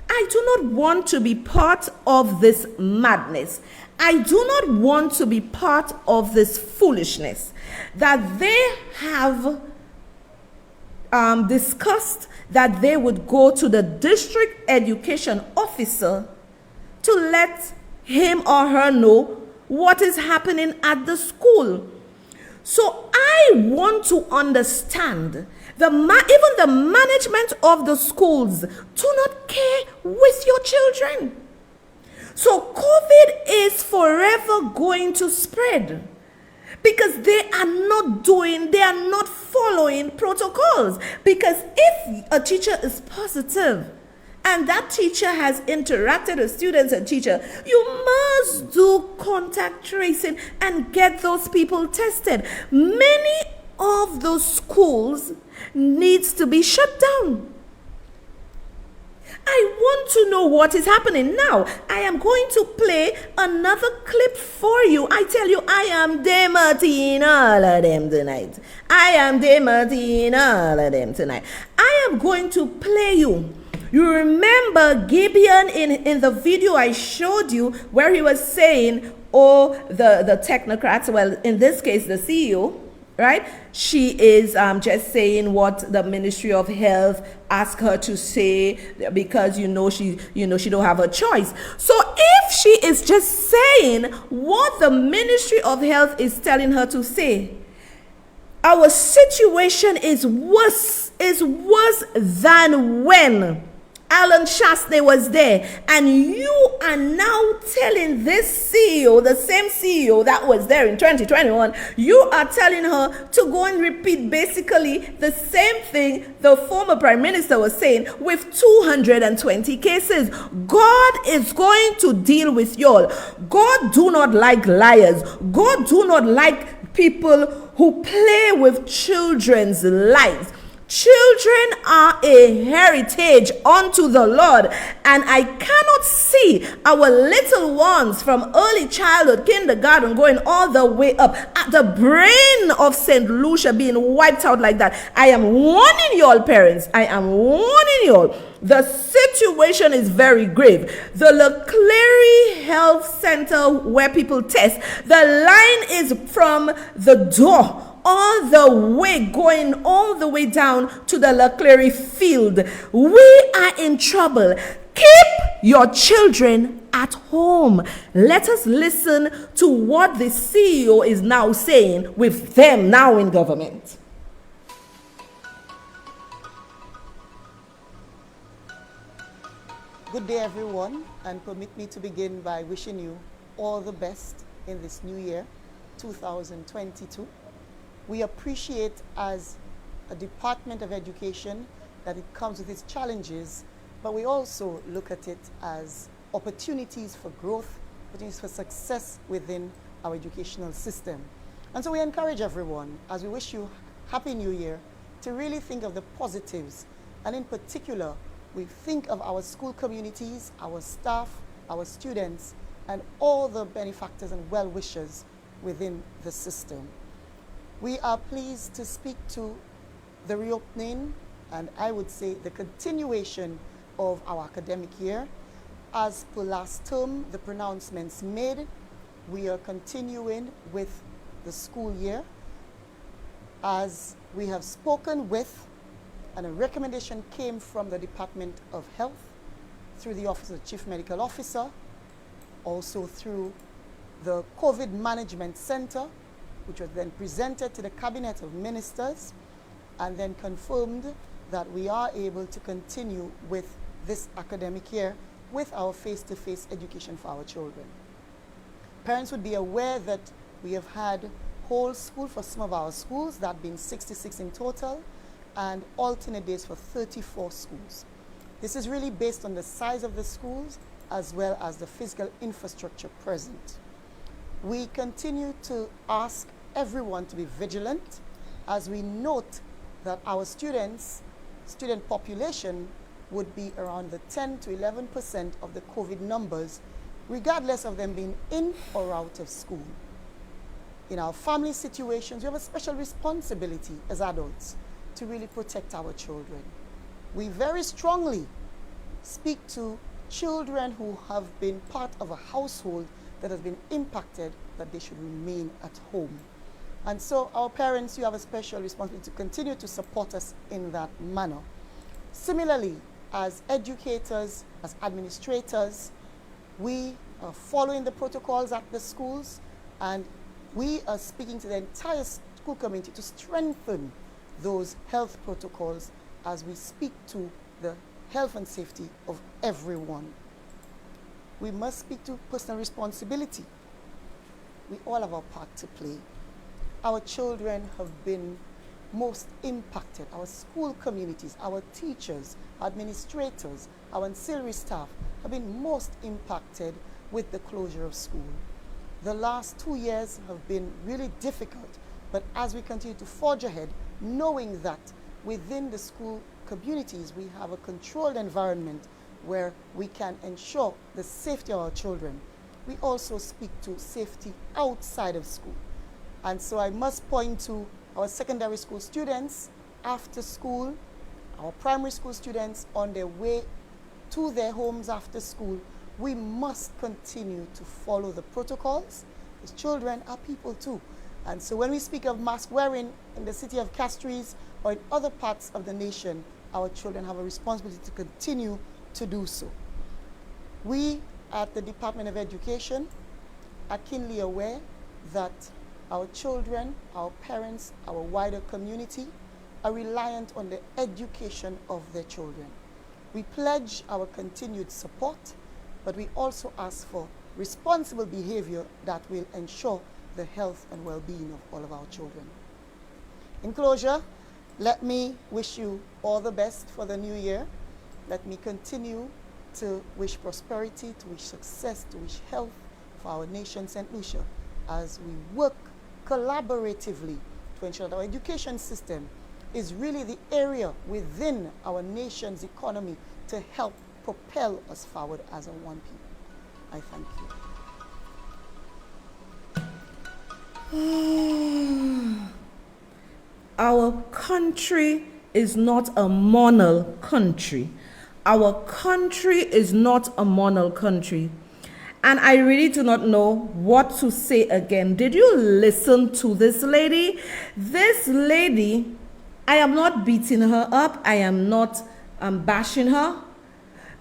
I do not want to be part of this madness. I do not want to be part of this foolishness that they have discussed, that they would go to the district education officer to let him or her know what is happening at the school. So I want to understand, even the management of the schools do not care with your children. So COVID is forever going to spread because they are not following protocols. Because if a teacher is positive and that teacher has interacted with students and teacher, you must do contact tracing and get those people tested. Many of those schools needs to be shut down. I want to know what is happening now. I am going to play another clip for you. I tell you, I am demarting all of them tonight. I am going to play you. You remember Gibian in the video I showed you where he was saying, the technocrats, well, in this case, the CEO, right? She is just saying what the Ministry of Health asked her to say because she don't have a choice. So if she is just saying what the Ministry of Health is telling her to say, our situation is worse than when Alan Shastney was there, and you are now telling this CEO, the same CEO that was there in 2021, you are telling her to go and repeat basically the same thing the former Prime Minister was saying with 220 cases. God is going to deal with y'all. God do not like liars. God do not like people who play with children's lives. Children are a heritage unto the Lord, and I cannot see our little ones from early childhood, kindergarten, going all the way up at the brain of St. Lucia being wiped out like that. I am warning you all, parents. I am warning you all. The situation is very grave. The Leclerc Health Center where people test, the line is from the door going all the way down to the Leclerc field. We are in trouble. Keep your children at home. Let us listen to what the CEO is now saying with them now in government. Good day, everyone, and permit me to begin by wishing you all the best in this new year, 2022. We appreciate as a Department of Education that it comes with its challenges, but we also look at it as opportunities for growth, opportunities for success within our educational system. And so we encourage everyone, as we wish you Happy New Year, to really think of the positives. And in particular, we think of our school communities, our staff, our students, and all the benefactors and well-wishers within the system. We are pleased to speak to the reopening and I would say the continuation of our academic year. As per last term, the pronouncements made, we are continuing with the school year as we have spoken with, and a recommendation came from the Department of Health through the Office of the Chief Medical Officer, also through the COVID Management Center, which was then presented to the Cabinet of Ministers and then confirmed that we are able to continue with this academic year with our face-to-face education for our children. Parents would be aware that we have had whole school for some of our schools, that being 66 in total, and alternate days for 34 schools. This is really based on the size of the schools as well as the physical infrastructure present. We continue to ask everyone to be vigilant as we note that our student population would be around the 10 to 11% of the COVID numbers, regardless of them being in or out of school. In our family situations, we have a special responsibility as adults to really protect our children. We very strongly speak to children who have been part of a household that has been impacted, that they should remain at home. And so our parents, you have a special responsibility to continue to support us in that manner. Similarly, as educators, as administrators, we are following the protocols at the schools, and we are speaking to the entire school community to strengthen those health protocols as we speak to the health and safety of everyone. We must speak to personal responsibility. We all have our part to play. Our children have been most impacted. Our school communities, our teachers, administrators, our ancillary staff have been most impacted with the closure of school. The last 2 years have been really difficult, but as we continue to forge ahead, knowing that within the school communities we have a controlled environment where we can ensure the safety of our children, we also speak to safety outside of school. And so I must point to our secondary school students after school, our primary school students on their way to their homes after school. We must continue to follow the protocols. These children are people too. And so when we speak of mask wearing in the city of Castries or in other parts of the nation, our children have a responsibility to continue to do so. We at the Department of Education are keenly aware that our children, our parents, our wider community are reliant on the education of their children. We pledge our continued support, but we also ask for responsible behavior that will ensure the health and well-being of all of our children. In closure, let me wish you all the best for the new year. Let me continue to wish prosperity, to wish success, to wish health for our nation, St. Lucia, as we work collaboratively to ensure that our education system is really the area within our nation's economy to help propel us forward as a one people. I thank you. Our country is not a monal country. Our country is not a monal country. And I really do not know what to say again. Did you listen to this lady? This lady, I am not beating her up. I am not bashing her.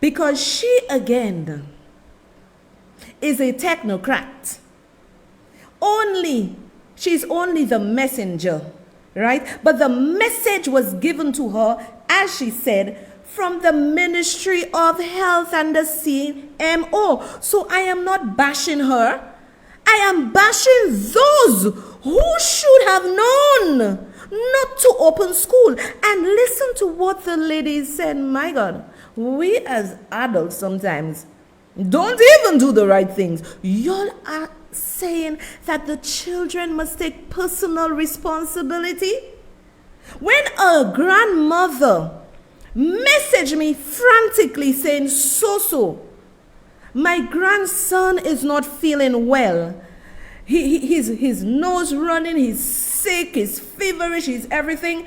Because she, again, is a technocrat. She's only the messenger, right? But the message was given to her, as she said, from the Ministry of Health and the CMO. So I am not bashing her. I am bashing those who should have known not to open school. And listen to what the lady said. My God, we as adults sometimes don't even do the right things. Y'all are saying that the children must take personal responsibility. When a grandmother messaged me frantically saying, so, my grandson is not feeling well. His nose running, he's sick, he's feverish, he's everything.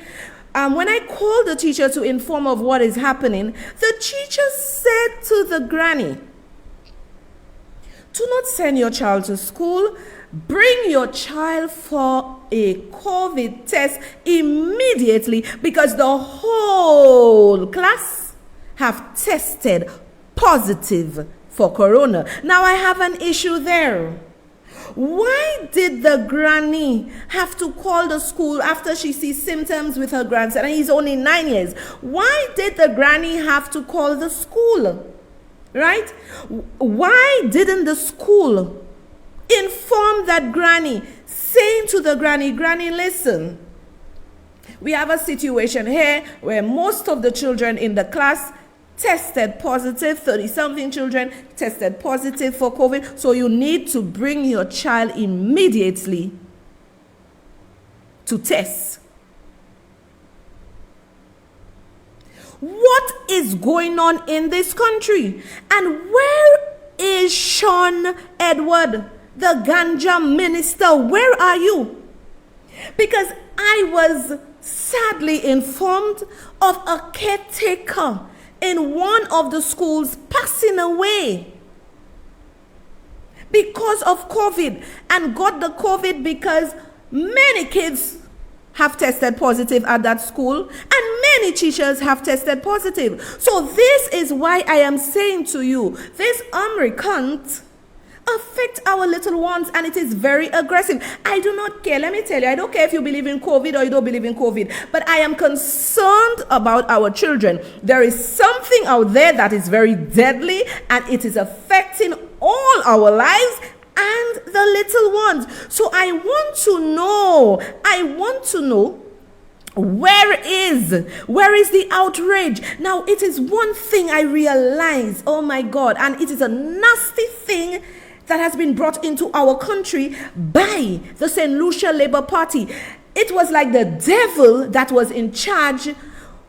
When I called the teacher to inform of what is happening, the teacher said to the granny, do not send your child to school. Bring your child for a COVID test immediately because the whole class have tested positive for corona. Now I have an issue there. Why did the granny have to call the school after she sees symptoms with her grandson? And he's only 9 years. Why did the granny have to call the school? Right? Why didn't the school inform that granny, saying to the granny, listen, we have a situation here where most of the children in the class tested positive, 30-something children tested positive for COVID, so you need to bring your child immediately to test. What is going on in this country? And where is Shawn Edward, the ganja minister? Where are you? Because I was sadly informed of a caretaker in one of the schools passing away because of COVID, and got the COVID because many kids have tested positive at that school, and many teachers have tested positive. So this is why I am saying to you, this can't affect our little ones, and it is very aggressive. I do not care. Let me tell you, I don't care if you believe in COVID or you don't believe in COVID, but I am concerned about our children. There is something out there that is very deadly, and it is affecting all our lives and the little ones. So I want to know where is the outrage? Now, it is one thing I realize, oh my God, and it is a nasty thing that has been brought into our country by the St. Lucia Labour Party. It was like the devil that was in charge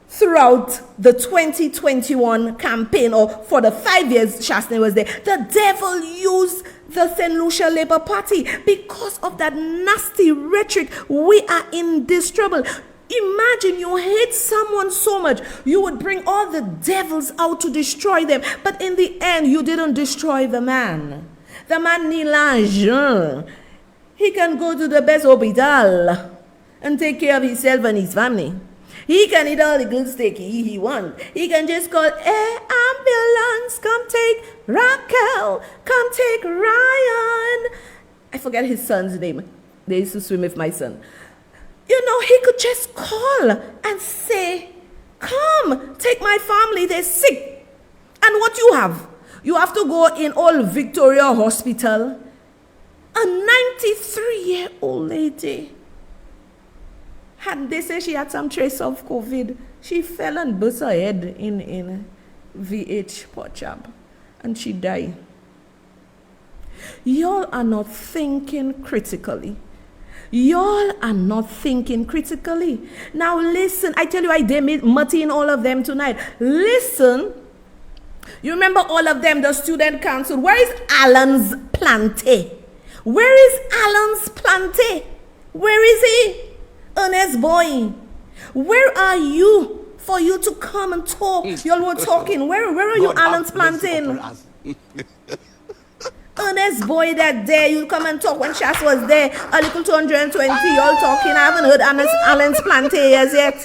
throughout the 2021 campaign, or for the 5 years Shasne was there. The devil used the St. Lucia Labour Party because of that nasty rhetoric. We are in this trouble. Imagine you hate someone so much, you would bring all the devils out to destroy them. But in the end, you didn't destroy the man. The man Nilange, He can go to the best hospital and take care of himself and his family. He can eat all the good steak he wants. He can just call, hey, ambulance, come take Raquel, come take Ryan. I forget his son's name. They used to swim with my son. You know, he could just call and say, come, take my family, they're sick. And what you have? You have to go in Old Victoria Hospital. A 93-year-old lady. And they say she had some trace of COVID. She fell and burst her head in VH Pochab. And she died. Y'all are not thinking critically. Y'all are not thinking critically. Now listen, I tell you, I did Mutty in all of them tonight. Listen. You remember all of them, the student council. Where is Alan's Plante? Where is Alan's Plante? Where is he? Ernest boy. Where are you for you to come and talk? Y'all were talking. Where are you, Alan's Plantain? Ernest boy that day, you come and talk when Shas was there. A little 220, y'all talking. I haven't heard Alan's Plantain yet.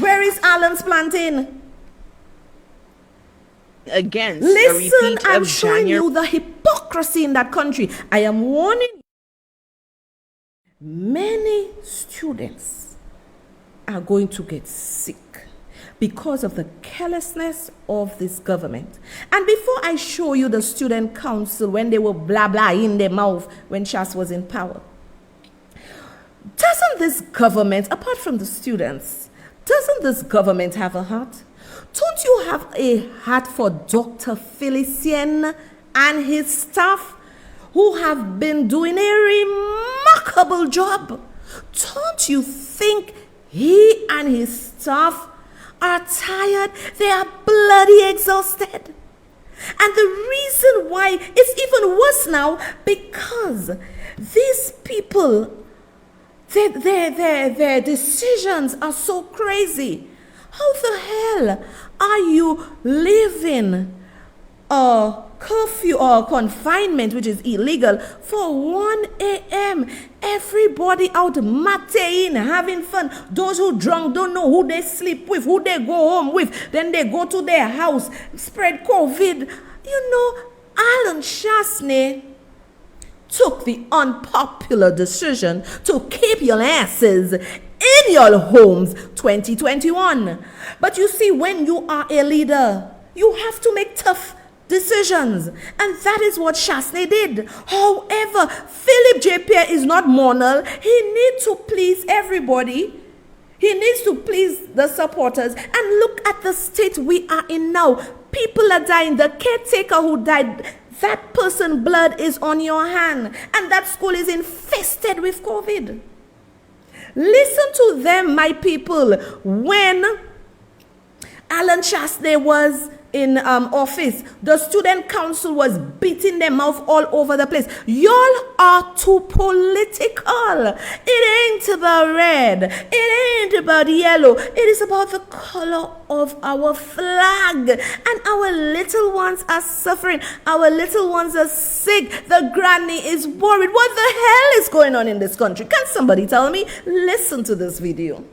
Where is Alan's Plantain? Against listen, I'm showing you the hypocrisy in that country. I am warning you. Many students are going to get sick because of the carelessness of this government. And before I show you the student council when they were blah blah in their mouth when Shas was in power, doesn't this government, apart from the students, doesn't this government have a heart? Don't you have a heart for Dr. Felicien and his staff who have been doing a remarkable job? Don't you think he and his staff are tired? They are bloody exhausted. And the reason why it's even worse now, because these people, their decisions are so crazy. How the hell are you living a curfew or confinement, which is illegal, for 1 a.m.? Everybody out mateing, having fun. Those who drunk don't know who they sleep with, who they go home with. Then they go to their house, spread COVID. You know, Alan Chasney took the unpopular decision to keep your asses in your homes 2021. But you see, when you are a leader, you have to make tough decisions. And that is what Chasney did. However, Philip J. Pierre is not moral. He needs to please everybody. He needs to please the supporters. And look at the state we are in now. People are dying. The caretaker who died, that person's blood is on your hand. And that school is infested with COVID. Listen to them, my people. When Alan Chasney was in office, the student council was beating their mouth all over the place. Y'all are too political. It ain't about red. It ain't about yellow. It is about the color of our flag. And our little ones are suffering. Our little ones are sick. The granny is worried. What the hell is going on in this country? Can somebody tell me? Listen to this video.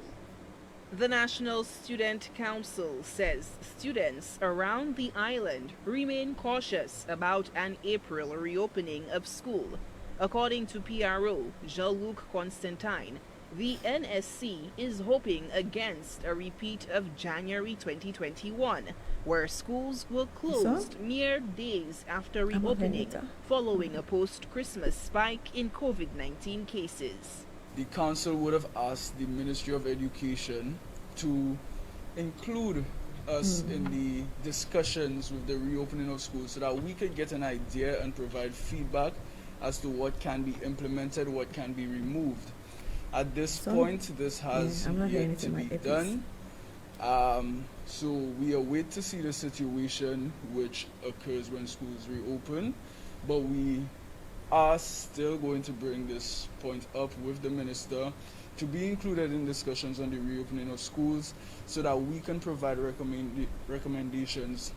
The National Student Council says students around the island remain cautious about an April reopening of school. According to PRO Jean-Luc Constantine, the NSC is hoping against a repeat of January 2021, where schools were closed mere days after reopening, following a post-Christmas spike in COVID-19 cases. The council would have asked the Ministry of Education to include us in the discussions with the reopening of schools so that we could get an idea and provide feedback as to what can be implemented, what can be removed. At this point, this has yet to be done. So we await to see the situation which occurs when schools reopen, but we are still going to bring this point up with the minister to be included in discussions on the reopening of schools so that we can provide recommendations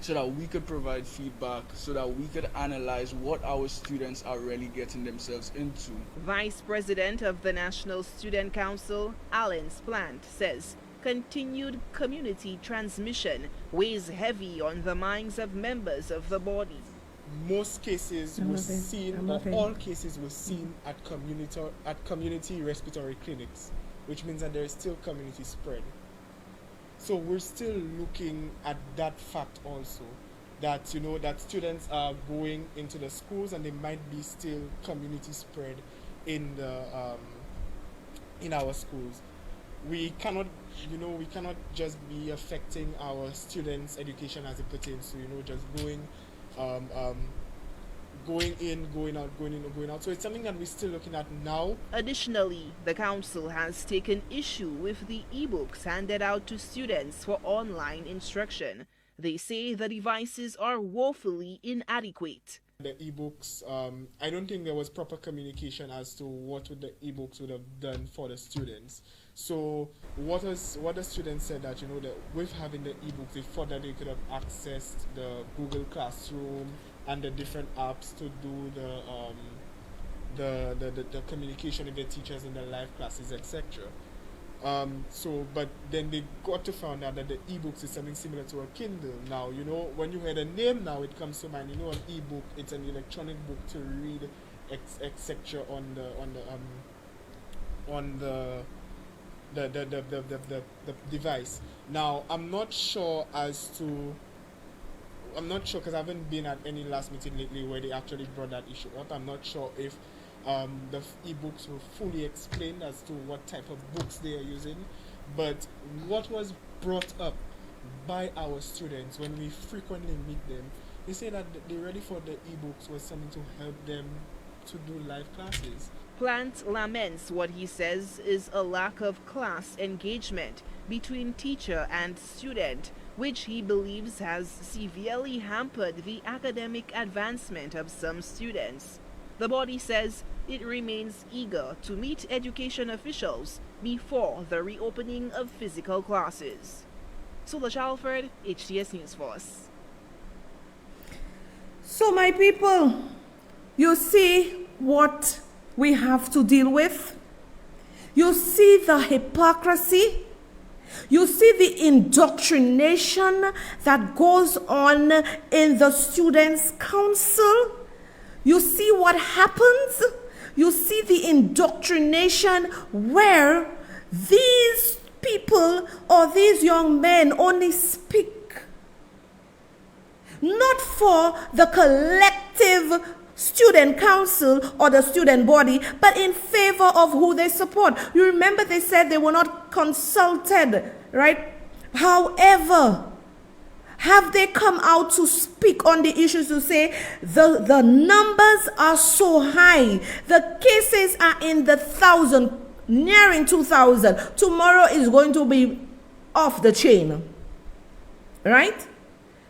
so that we could provide feedback, so that we could analyze what our students are really getting themselves into. Vice President of the National Student Council, Alan Splant, says continued community transmission weighs heavy on the minds of members of the body. Most cases were seen, or all cases were seen at community respiratory clinics, which means that there is still community spread. So we're still looking at that fact also, that that students are going into the schools and there might be still community spread in the in our schools. We cannot just be affecting our students' education as it pertains to just going in, going out, going in, going out. So it's something that we're still looking at now. Additionally, the council has taken issue with the e-books handed out to students for online instruction. They say the devices are woefully inadequate. The e-books, I don't think there was proper communication as to what the e-books would have done for the students. So what the students said that that with having the e-books, they thought that they could have accessed the Google Classroom and the different apps to do the communication with the teachers in the live classes, etc. But then they got to find out that the e-books is something similar to a Kindle. Now, when you hear the name now, it comes to mind. An e-book, it's an electronic book to read, etc. on the device. Now, I'm not sure because I haven't been at any last meeting lately where they actually brought that issue up. I'm not sure if the e-books were fully explained as to what type of books they are using, but what was brought up by our students when we frequently meet them, they say that they're ready for the e-books was something to help them to do live classes. Plant laments what he says is a lack of class engagement between teacher and student, which he believes has severely hampered the academic advancement of some students. The body says it remains eager to meet education officials before the reopening of physical classes. Sula Shalford, HTS News Force. So my people, you see what we have to deal with? You see the hypocrisy? You see the indoctrination that goes on in the Students' Council? You see what happens? You see the indoctrination where these people or these young men only speak not for the collective student council or the student body, but in favor of who they support. You remember they said they were not consulted, right? However, have they come out to speak on the issues to say the numbers are so high, the cases are in the 1,000, nearing 2,000. Tomorrow is going to be off the chain, right?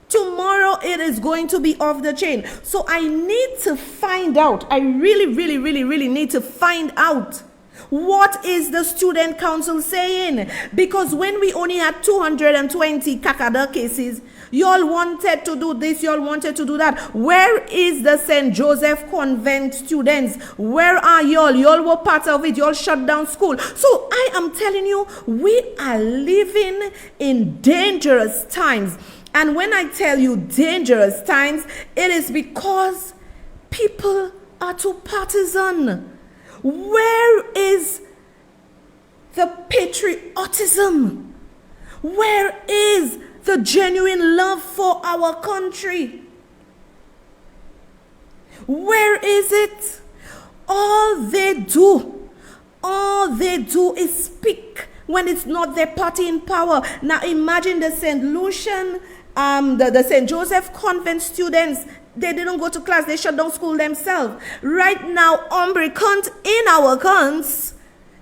Tomorrow it is going to be off the chain. So I need to find out. I really need to find out what is the student council saying. Because when we only had 220 Kakada cases, y'all wanted to do this, y'all wanted to do that. Where is the St. Joseph Convent students? Where are y'all? Y'all were part of it. Y'all shut down school. So I am telling you, we are living in dangerous times. And when I tell you dangerous times, it is because people are too partisan. Where is the patriotism? Where is the genuine love for our country? Where is it? All they do is speak when it's not their party in power. Now imagine the St. Lucian, the St. Joseph Convent students. They didn't go to class. They shut down school themselves. Right now, Ombre can't in our cons,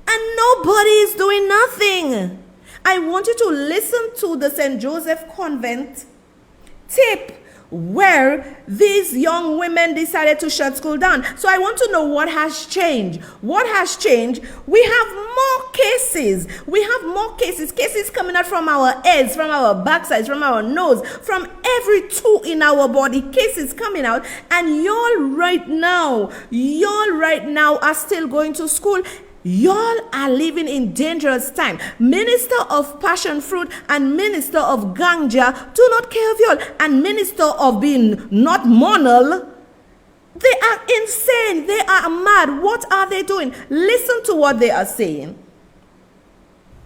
and nobody is doing nothing. I want you to listen to the St. Joseph Convent tape where these young women decided to shut school down. So I want to know what has changed. What has changed? We have more cases. We have more cases. Cases coming out from our heads, from our backsides, from our nose, from every tool in our body. Cases coming out. And y'all right now are still going to school. Y'all are living in dangerous time. Minister of passion fruit and minister of ganja do not care of y'all. And minister of being not monal, they are insane. They are mad. What are they doing? Listen to what they are saying.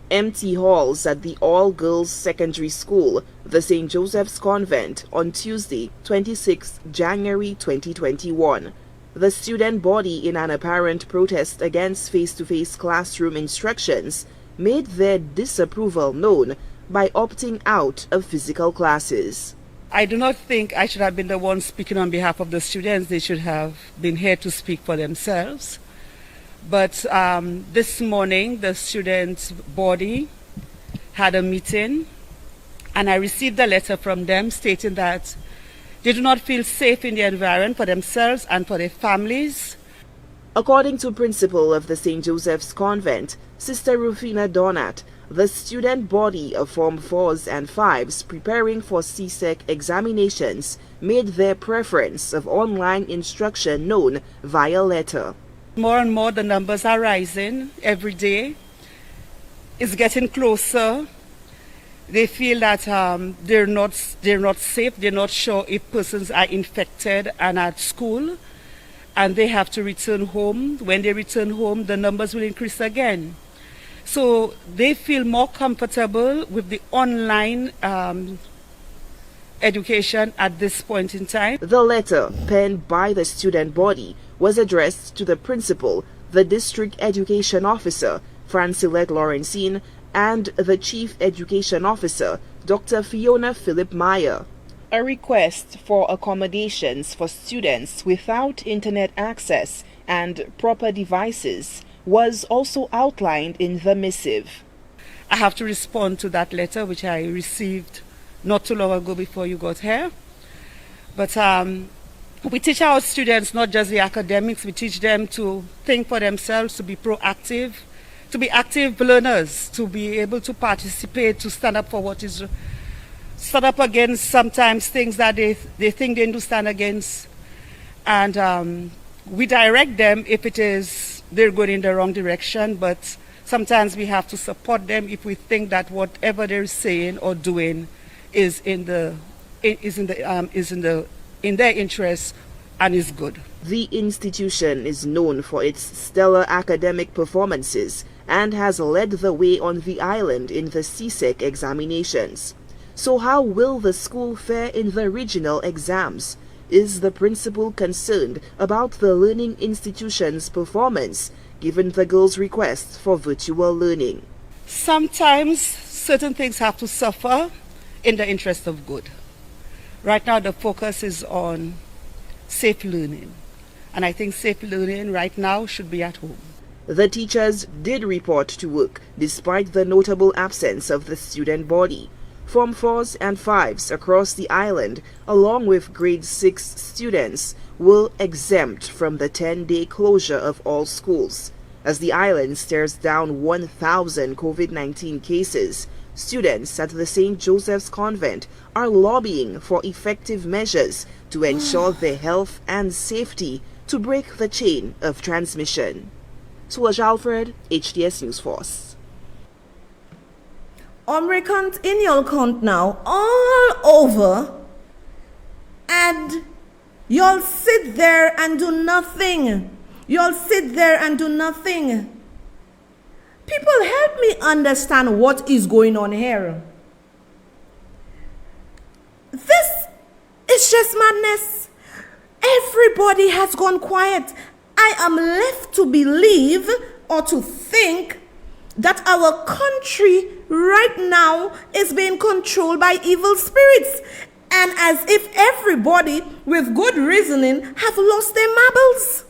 Empty halls at the all-girls secondary school, the St. Joseph's Convent, on Tuesday, 26 January 2021. The student body, in an apparent protest against face-to-face classroom instructions, made their disapproval known by opting out of physical classes. I do not think I should have been the one speaking on behalf of the students. They should have been here to speak for themselves. But this morning, the students' body had a meeting, and I received a letter from them stating that they do not feel safe in the environment for themselves and for their families. According to principal of the St. Joseph's Convent, Sister Rufina Donat, the student body of Form 4s and 5s preparing for CSEC examinations made their preference of online instruction known via letter. More and more the numbers are rising every day. It's getting closer. They feel that they're not safe. They're not sure if persons are infected and at school, and they have to return home. When they return home, the numbers will increase again. So they feel more comfortable with the online education at this point in time. The letter, penned by the student body, was addressed to the principal, the district education officer, Francilette Lawrencine, and the Chief Education Officer, Dr. Fiona Philip Meyer. A request for accommodations for students without internet access and proper devices was also outlined in the missive. I have to respond to that letter, which I received not too long ago before you got here. But we teach our students not just the academics, we teach them to think for themselves, to be proactive, to be active learners, to be able to participate, to stand up for what is, stand up against sometimes things that they think they do stand against. And we direct them if it is they're going in the wrong direction, but sometimes we have to support them if we think that whatever they're saying or doing is in their interest and is good. The institution is known for its stellar academic performances and has led the way on the island in the CSEC examinations. So how will the school fare in the regional exams? Is the principal concerned about the learning institution's performance, given the girls' request for virtual learning? Sometimes certain things have to suffer in the interest of good. Right now the focus is on safe learning, and I think safe learning right now should be at home. The teachers did report to work despite the notable absence of the student body. Form 4s and 5s across the island, along with grade 6 students, were exempt from the 10-day closure of all schools. As the island stares down 1,000 COVID-19 cases, students at the St. Joseph's Convent are lobbying for effective measures to ensure their health and safety to break the chain of transmission. Sohria Alfred, HTS News Force. Omricant in your count now all over, and you'll sit there and do nothing. You'll sit there and do nothing. People, help me understand what is going on here. This is just madness. Everybody has gone quiet. I am left to believe or to think that our country right now is being controlled by evil spirits, and as if everybody with good reasoning have lost their marbles.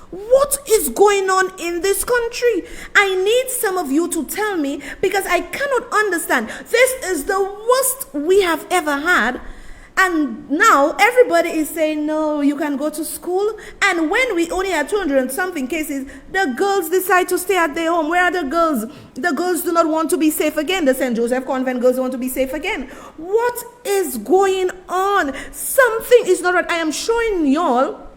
What is going on in this country? I need some of you to tell me, because I cannot understand. This is the worst we have ever had, And now everybody is saying, no, you can go to school. And when we only had 200 and something cases, the girls decide to stay at their home. Where are the girls? The girls do not want to be safe again. The St. Joseph Convent girls want to be safe again. What is going on? Something is not right. I am showing y'all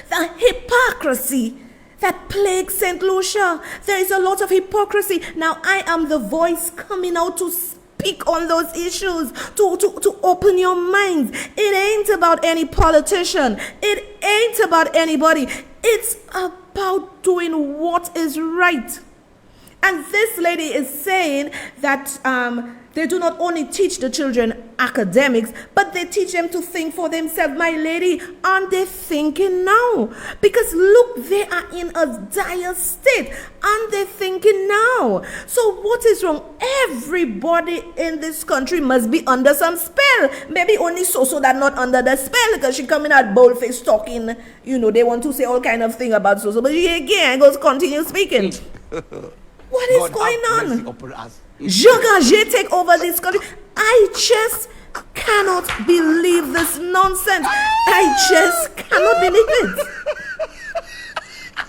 the hypocrisy that plagues St. Lucia. There is a lot of hypocrisy. Now I am the voice coming out to speak on those issues, to open your minds. It ain't about any politician. It ain't about anybody. It's about doing what is right. And this lady is saying that they do not only teach the children academics, but they teach them to think for themselves. My lady, aren't they thinking now? Because look, they are in a dire state. Aren't they thinking now? So what is wrong? Everybody in this country must be under some spell. Maybe only so that not under the spell, because she coming out bold-faced talking. You know, they want to say all kind of thing about so, but she again goes continue speaking. What is going on? Je take over this country. I just cannot believe this nonsense. I just cannot believe it.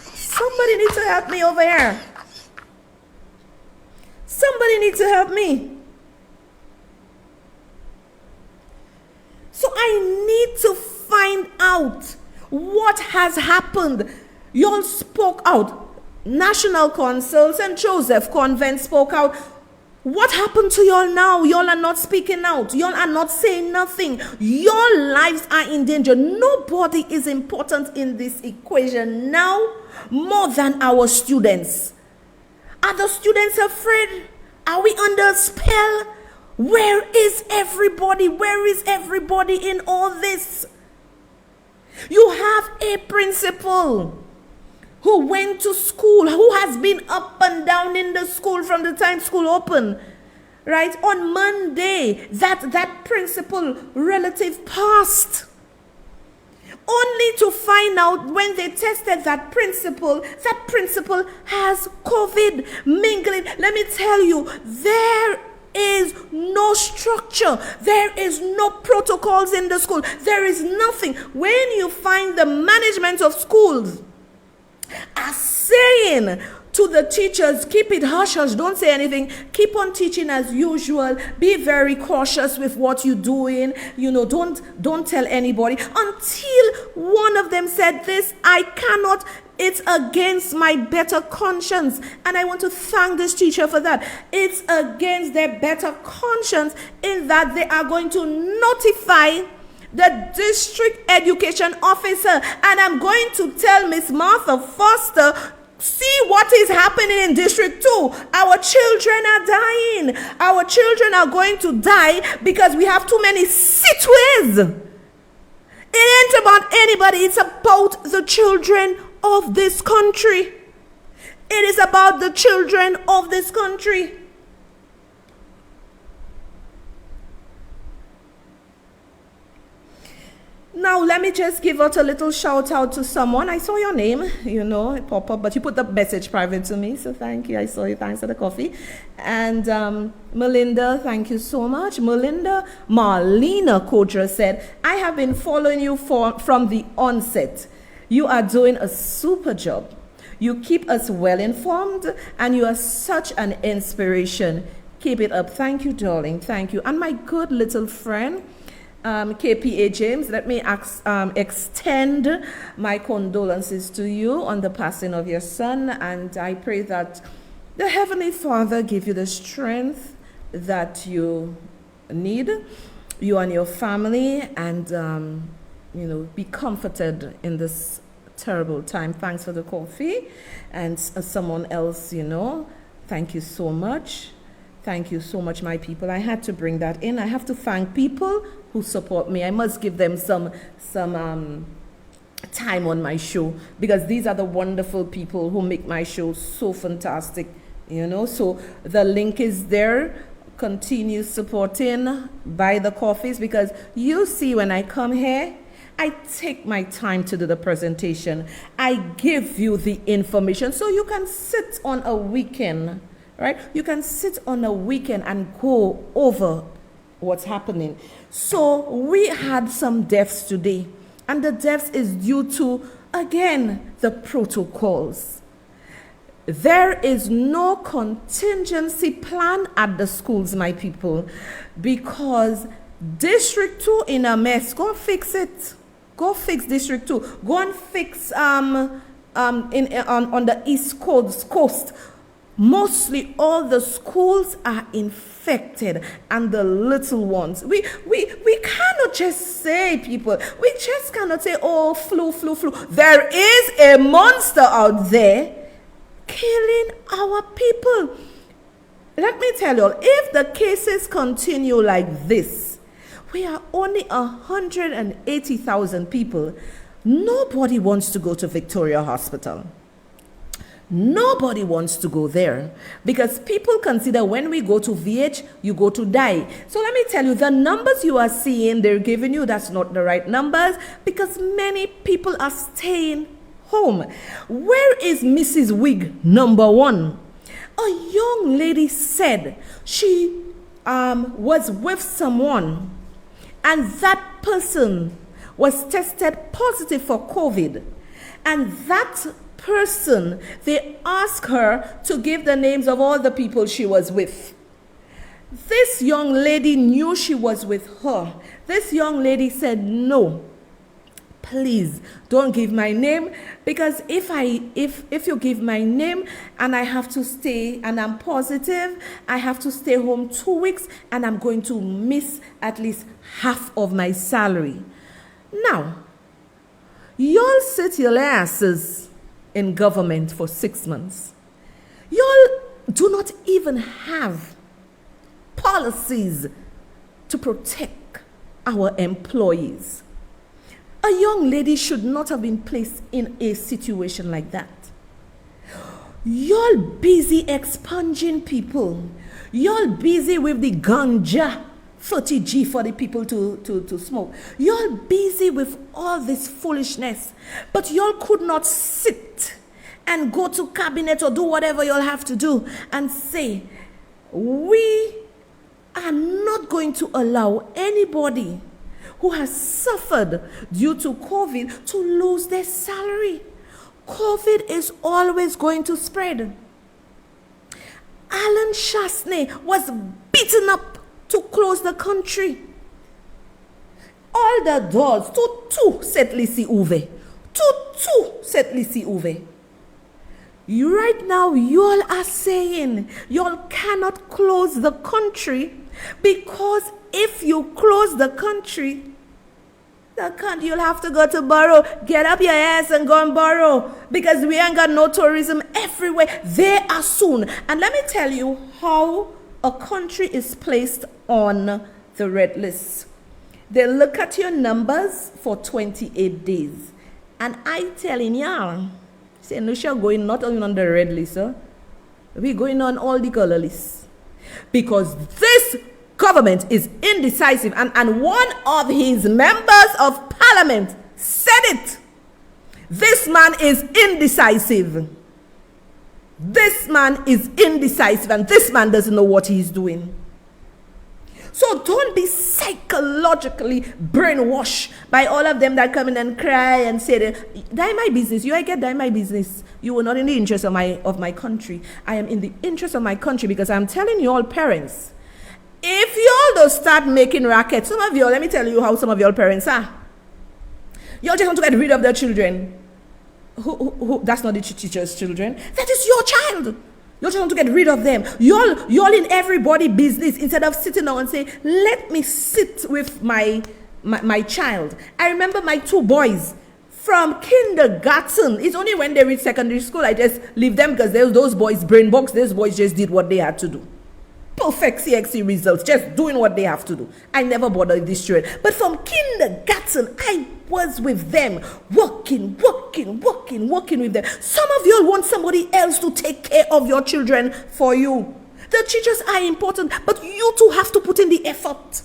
Somebody needs to help me over here. Somebody needs to help me. So I need to find out what has happened. Y'all spoke out. National Council, St. Joseph Convent spoke out. What happened to y'all now? Y'all are not speaking out. Y'all are not saying nothing. Your lives are in danger. Nobody is important in this equation now more than our students. Are the students afraid? Are we under a spell? Where is everybody? Where is everybody in all this? You have a principal who went to school, who has been up and down in the school from the time school opened, right? On Monday, that principal relative passed. Only to find out when they tested that principal has COVID mingling. Let me tell you, there is no structure. There is no protocols in the school. There is nothing. When you find the management of schools are saying to the teachers, keep it hush hush, don't say anything, keep on teaching as usual, be very cautious with what you're doing, don't tell anybody, until one of them said this, I cannot, it's against my better conscience. And I want to thank this teacher for that. It's against their better conscience in that they are going to notify the district education officer, and I'm going to tell Miss Martha Foster, see what is happening in District 2. Our children are dying. Our children are going to die because we have too many situays. It ain't about anybody. It's about the children of this country. It is about the children of this country. Now, let me just give out a little shout out to someone. I saw your name, it popped up, but you put the message private to me, so thank you. I saw you. Thanks for the coffee. And Melinda, thank you so much. Marlena Kodra said, I have been following you from the onset. You are doing a super job. You keep us well informed, and you are such an inspiration. Keep it up. Thank you, darling. Thank you. And my good little friend, KPA James, let me extend my condolences to you on the passing of your son, and I pray that the Heavenly Father give you the strength that you need, you and your family, and be comforted in this terrible time. Thanks for the coffee. And someone else, thank you so much. Thank you so much, my people. I had to bring that in. I have to thank people who support me. I must give them some time on my show, because these are the wonderful people who make my show so fantastic, So the link is there. Continue supporting, buy the coffees, because you see when I come here, I take my time to do the presentation. I give you the information so you can sit on a weekend, right? You can sit on a weekend and go over what's happening. So we had some deaths today, and the deaths is due to, again, the protocols. There is no contingency plan at the schools, my people, because District 2 in a mess. Go fix it. Go fix District 2. Go and fix on the East Coast. Mostly all the schools are infected, and the little ones. We cannot just say, people, we just cannot say, oh, flu. There is a monster out there killing our people. Let me tell you, if the cases continue like this, we are only 180,000 people. Nobody wants to go to Victoria Hospital. Nobody wants to go there because people consider when we go to VH, you go to die. So let me tell you, the numbers you are seeing, they're giving you, that's not the right numbers because many people are staying home. Where is Mrs. Wig, number one? A young lady said she was with someone and that person was tested positive for COVID. And that person, they asked her to give the names of all the people she was with. This young lady knew she was with her. This young lady said, no, please don't give my name, because if you give my name and I have to stay and I'm positive, I have to stay home 2 weeks and I'm going to miss at least half of my salary. Now, y'all sit your asses in government for 6 months. Y'all do not even have policies to protect our employees. A young lady should not have been placed in a situation like that. Y'all busy expunging people. Y'all busy with the ganja 40G for the people to smoke. Y'all busy with all this foolishness, but y'all could not sit and go to cabinet or do whatever y'all have to do and say, we are not going to allow anybody who has suffered due to COVID to lose their salary. COVID is always going to spread. Alan Chasney was beaten up to close the country. All the doors, tout cette l'ici ouvert. Tout cette l'ici ouvert. Right now, y'all are saying y'all cannot close the country because if you close the country, you'll have to go to borrow. Get up your ass and go and borrow because we ain't got no tourism everywhere. They are soon. And let me tell you how a country is placed on the red list. They look at your numbers for 28 days. And I telling y'all, say Lucia going not only on the red list, we're going on all the color lists. Because this government is indecisive, and one of his members of parliament said it. This man is indecisive. This man is indecisive, and this man doesn't know what he's doing. So don't be psychologically brainwashed by all of them that come in and cry and say, die my business. You I get die my business. You are not in the interest of my country. I am in the interest of my country because I'm telling you all parents, if y'all don't start making rackets, some of y'all, let me tell you how some of y'all parents are. Y'all just want to get rid of their children. Who that's not the teacher's children. That is your child. You just want to get rid of them. Y'all in everybody's business instead of sitting down and say, let me sit with my child. I remember my 2 boys from kindergarten. It's only when they reach secondary school I just leave them because those boys brain box. Those boys just did what they had to do. Perfect CXC results, just doing what they have to do. I never bothered this children. But from kindergarten, I was with them, working with them. Some of you want somebody else to take care of your children for you. The teachers are important, but you too have to put in the effort.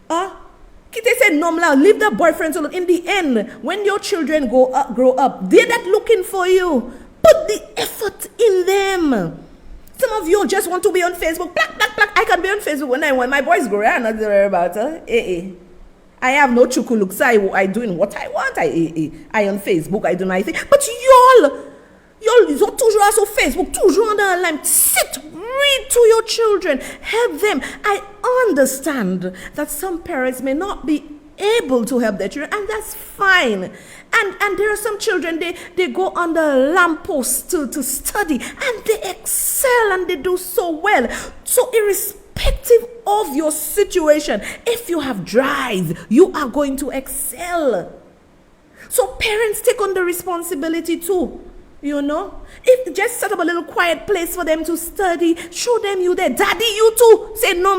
They say, Nomla, leave the boyfriends alone. In the end, when your children grow up, they're not looking for you. Put the effort in them. Some of you just want to be on Facebook, black, I can be on Facebook when I want. My boys grow, I'm not worried about it. I have no chukuluk, so I doing what I want. I on Facebook, I do my thing. But y'all ils ont toujours sur Facebook, toujours dans la ligne. Sit, read to your children, help them. I understand that some parents may not be able to help their children, and that's fine. And there are some children, they go on the lamppost to study, and they excel and they do so well. So irrespective of your situation, if you have drive, you are going to excel. So parents take on the responsibility too. You know, if just set up a little quiet place for them to study, show them you there. Daddy, you too. Say no,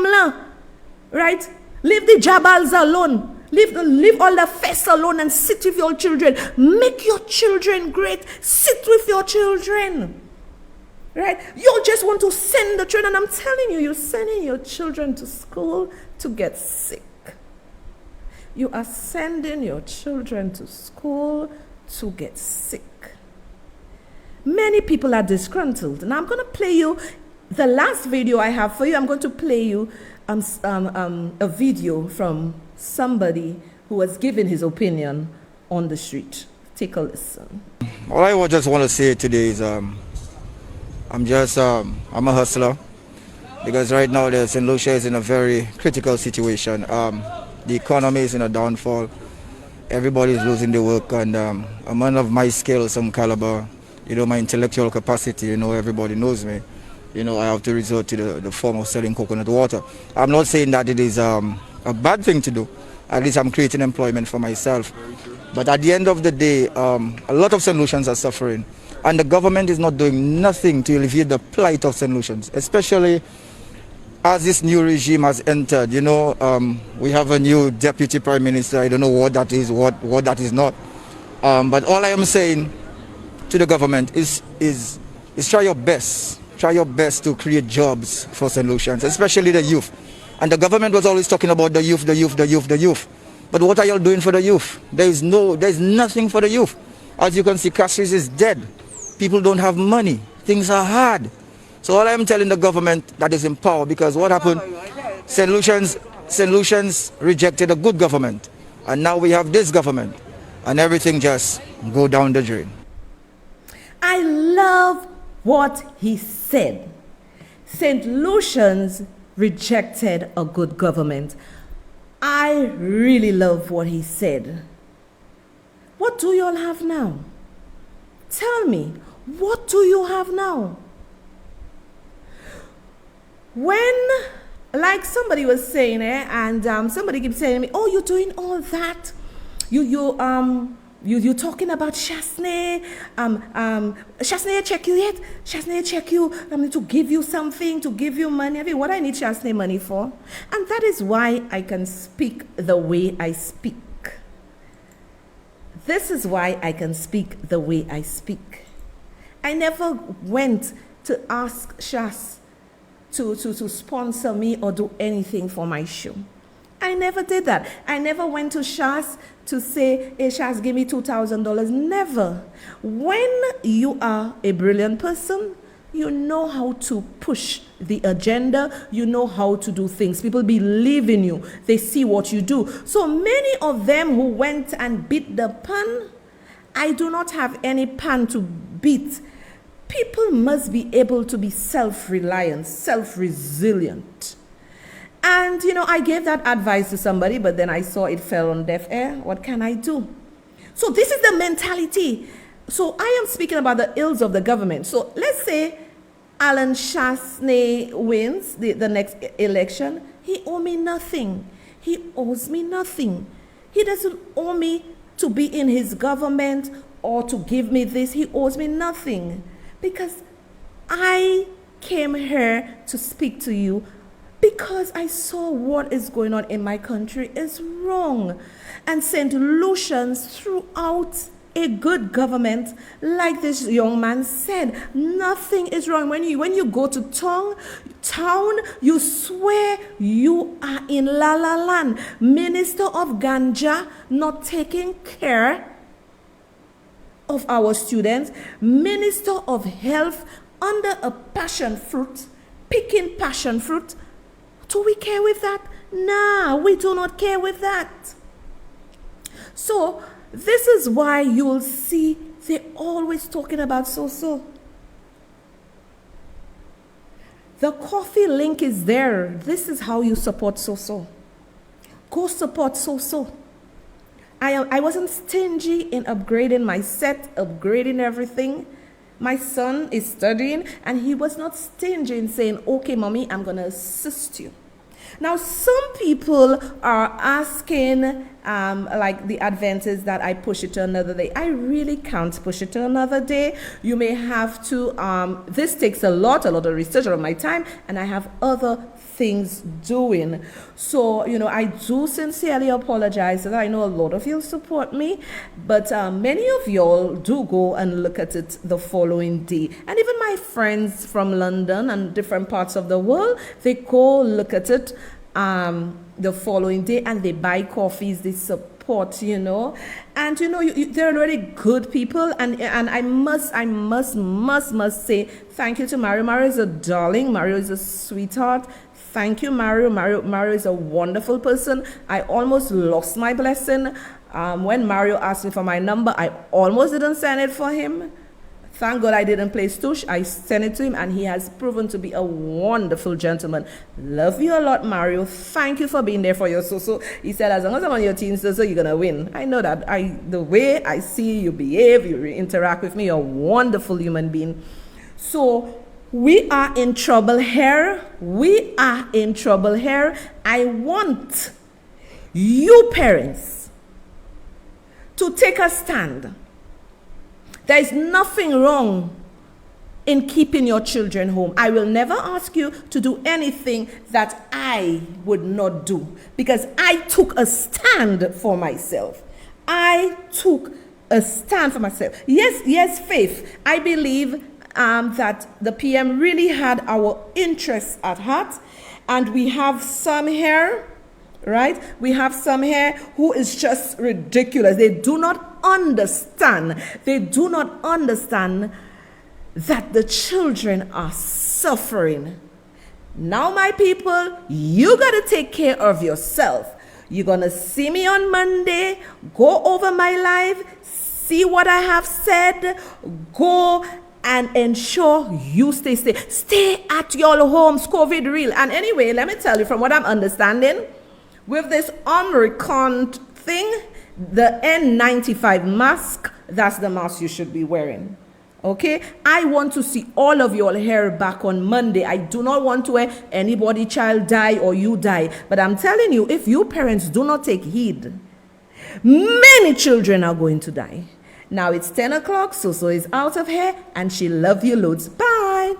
right? Leave the jabals alone. Leave all the fest alone and sit with your children. Make your children great. Sit with your children. Right? You just want to send the children. I'm telling you, you're sending your children to school to get sick. You are sending your children to school to get sick. Many people are disgruntled. Now I'm going to play you the last video I have for you. I'm going to play you a video from somebody who was giving his opinion on the street. Take a listen. All I just want to say today is I'm a hustler, because right now St. Lucia is in a very critical situation. The economy is in a downfall. Everybody is losing their work, and a man of my skill, some caliber, you know, my intellectual capacity, you know, everybody knows me. You know, I have to resort to the form of selling coconut water. I'm not saying that it is a bad thing to do. At least I'm creating employment for myself. But at the end of the day, a lot of St. Lucians are suffering. And the government is not doing nothing to alleviate the plight of St. Lucians, especially as this new regime has entered. You know, we have a new deputy prime minister. I don't know what that is, what that is not. But all I am saying to the government is try your best. Try your best to create jobs for St. Lucians, especially the youth. And the government was always talking about the youth. But what are y'all doing for the youth? There's nothing for the youth. As you can see, Castries is dead. People don't have money. Things are hard. So all I'm telling the government that is in power, because what happened, St. Lucians rejected a good government. And now we have this government. And everything just go down the drain. I love what he said. St. Lucians rejected a good government. I really love what he said. What do you all have now? Tell me, what do you have now? When, like somebody was saying, and somebody keeps saying to me, oh, you're doing all that? You're talking about Shasney. Shasney check you yet? Shasney check you to give you something, to give you money. I mean, what I need Shasney money for? And that is why I can speak the way I speak. This is why I can speak the way I speak. I never went to ask Shas to sponsor me or do anything for my show. I never did that. I never went to Shas to say, hey, Shas, give me $2,000. Never. When you are a brilliant person, you know how to push the agenda. You know how to do things. People believe in you. They see what you do. So many of them who went and beat the pan, I do not have any pan to beat. People must be able to be self-reliant, self-resilient. And, you know, I gave that advice to somebody, but then I saw it fell on deaf ear. What can I do? So this is the mentality. So I am speaking about the ills of the government. So let's say Alan Shasney wins the next election. He owes me nothing. He owes me nothing. He doesn't owe me to be in his government or to give me this. He owes me nothing. Because I came here to speak to you because I saw what is going on in my country is wrong. And St. Lucians throughout a good government, like this young man said, nothing is wrong. When you go to town, you swear you are in La La Land. Minister of Ganja not taking care of our students. Minister of Health under a passion fruit, picking passion fruit, Do we care with that? Nah, we do not care with that. So this is why you'll see they're always talking about so-so. The coffee link is there. This is how you support so-so. Go support so-so. I wasn't stingy in upgrading my set, upgrading everything. My son is studying, and he was not stingy in saying, okay, mommy, I'm going to assist you. Now, some people are asking, like the Adventists, that I push it to another day. I really can't push it to another day. You may have to, this takes a lot of research of my time, and I have other things doing. So, I do sincerely apologize that I know a lot of you support me, but many of y'all do go and look at it the following day. And even my friends from London and different parts of the world, they go look at it the following day, and they buy coffees, they support, and they're really good people, and I must say thank you to Mario. Mario is a darling. Mario is a sweetheart. Thank you, Mario. Mario is a wonderful person. I almost lost my blessing when Mario asked me for my number. I almost didn't send it for him. Thank God I didn't play stoosh. I sent it to him, and he has proven to be a wonderful gentleman. Love you a lot, Mario. Thank you for being there for your so-so. He said, as long as I'm on your team, so you're going to win. I know that. The way I see you behave, you interact with me, you're a wonderful human being. So we are in trouble here. We are in trouble here. I want you parents to take a stand. There is nothing wrong in keeping your children home. I will never ask you to do anything that I would not do, because I took a stand for myself. I took a stand for myself. Yes, Faith. I believe that the PM really had our interests at heart, and we have some here, right? We have some here who is just ridiculous. They do not understand. They do not understand that the children are suffering. Now, my people, you got to take care of yourself. You're going to see me on Monday. Go over my live. See what I have said. Go and ensure you stay safe. Stay at your homes. COVID real. And anyway, let me tell you, from what I'm understanding, with this Omicron thing, the N95 mask, that's the mask you should be wearing. Okay? I want to see all of your hair back on Monday. I do not want to hear anybody child die or you die. But I'm telling you, if you parents do not take heed, many children are going to die. Now it's 10 o'clock, so is out of here, and she love you loads. Bye.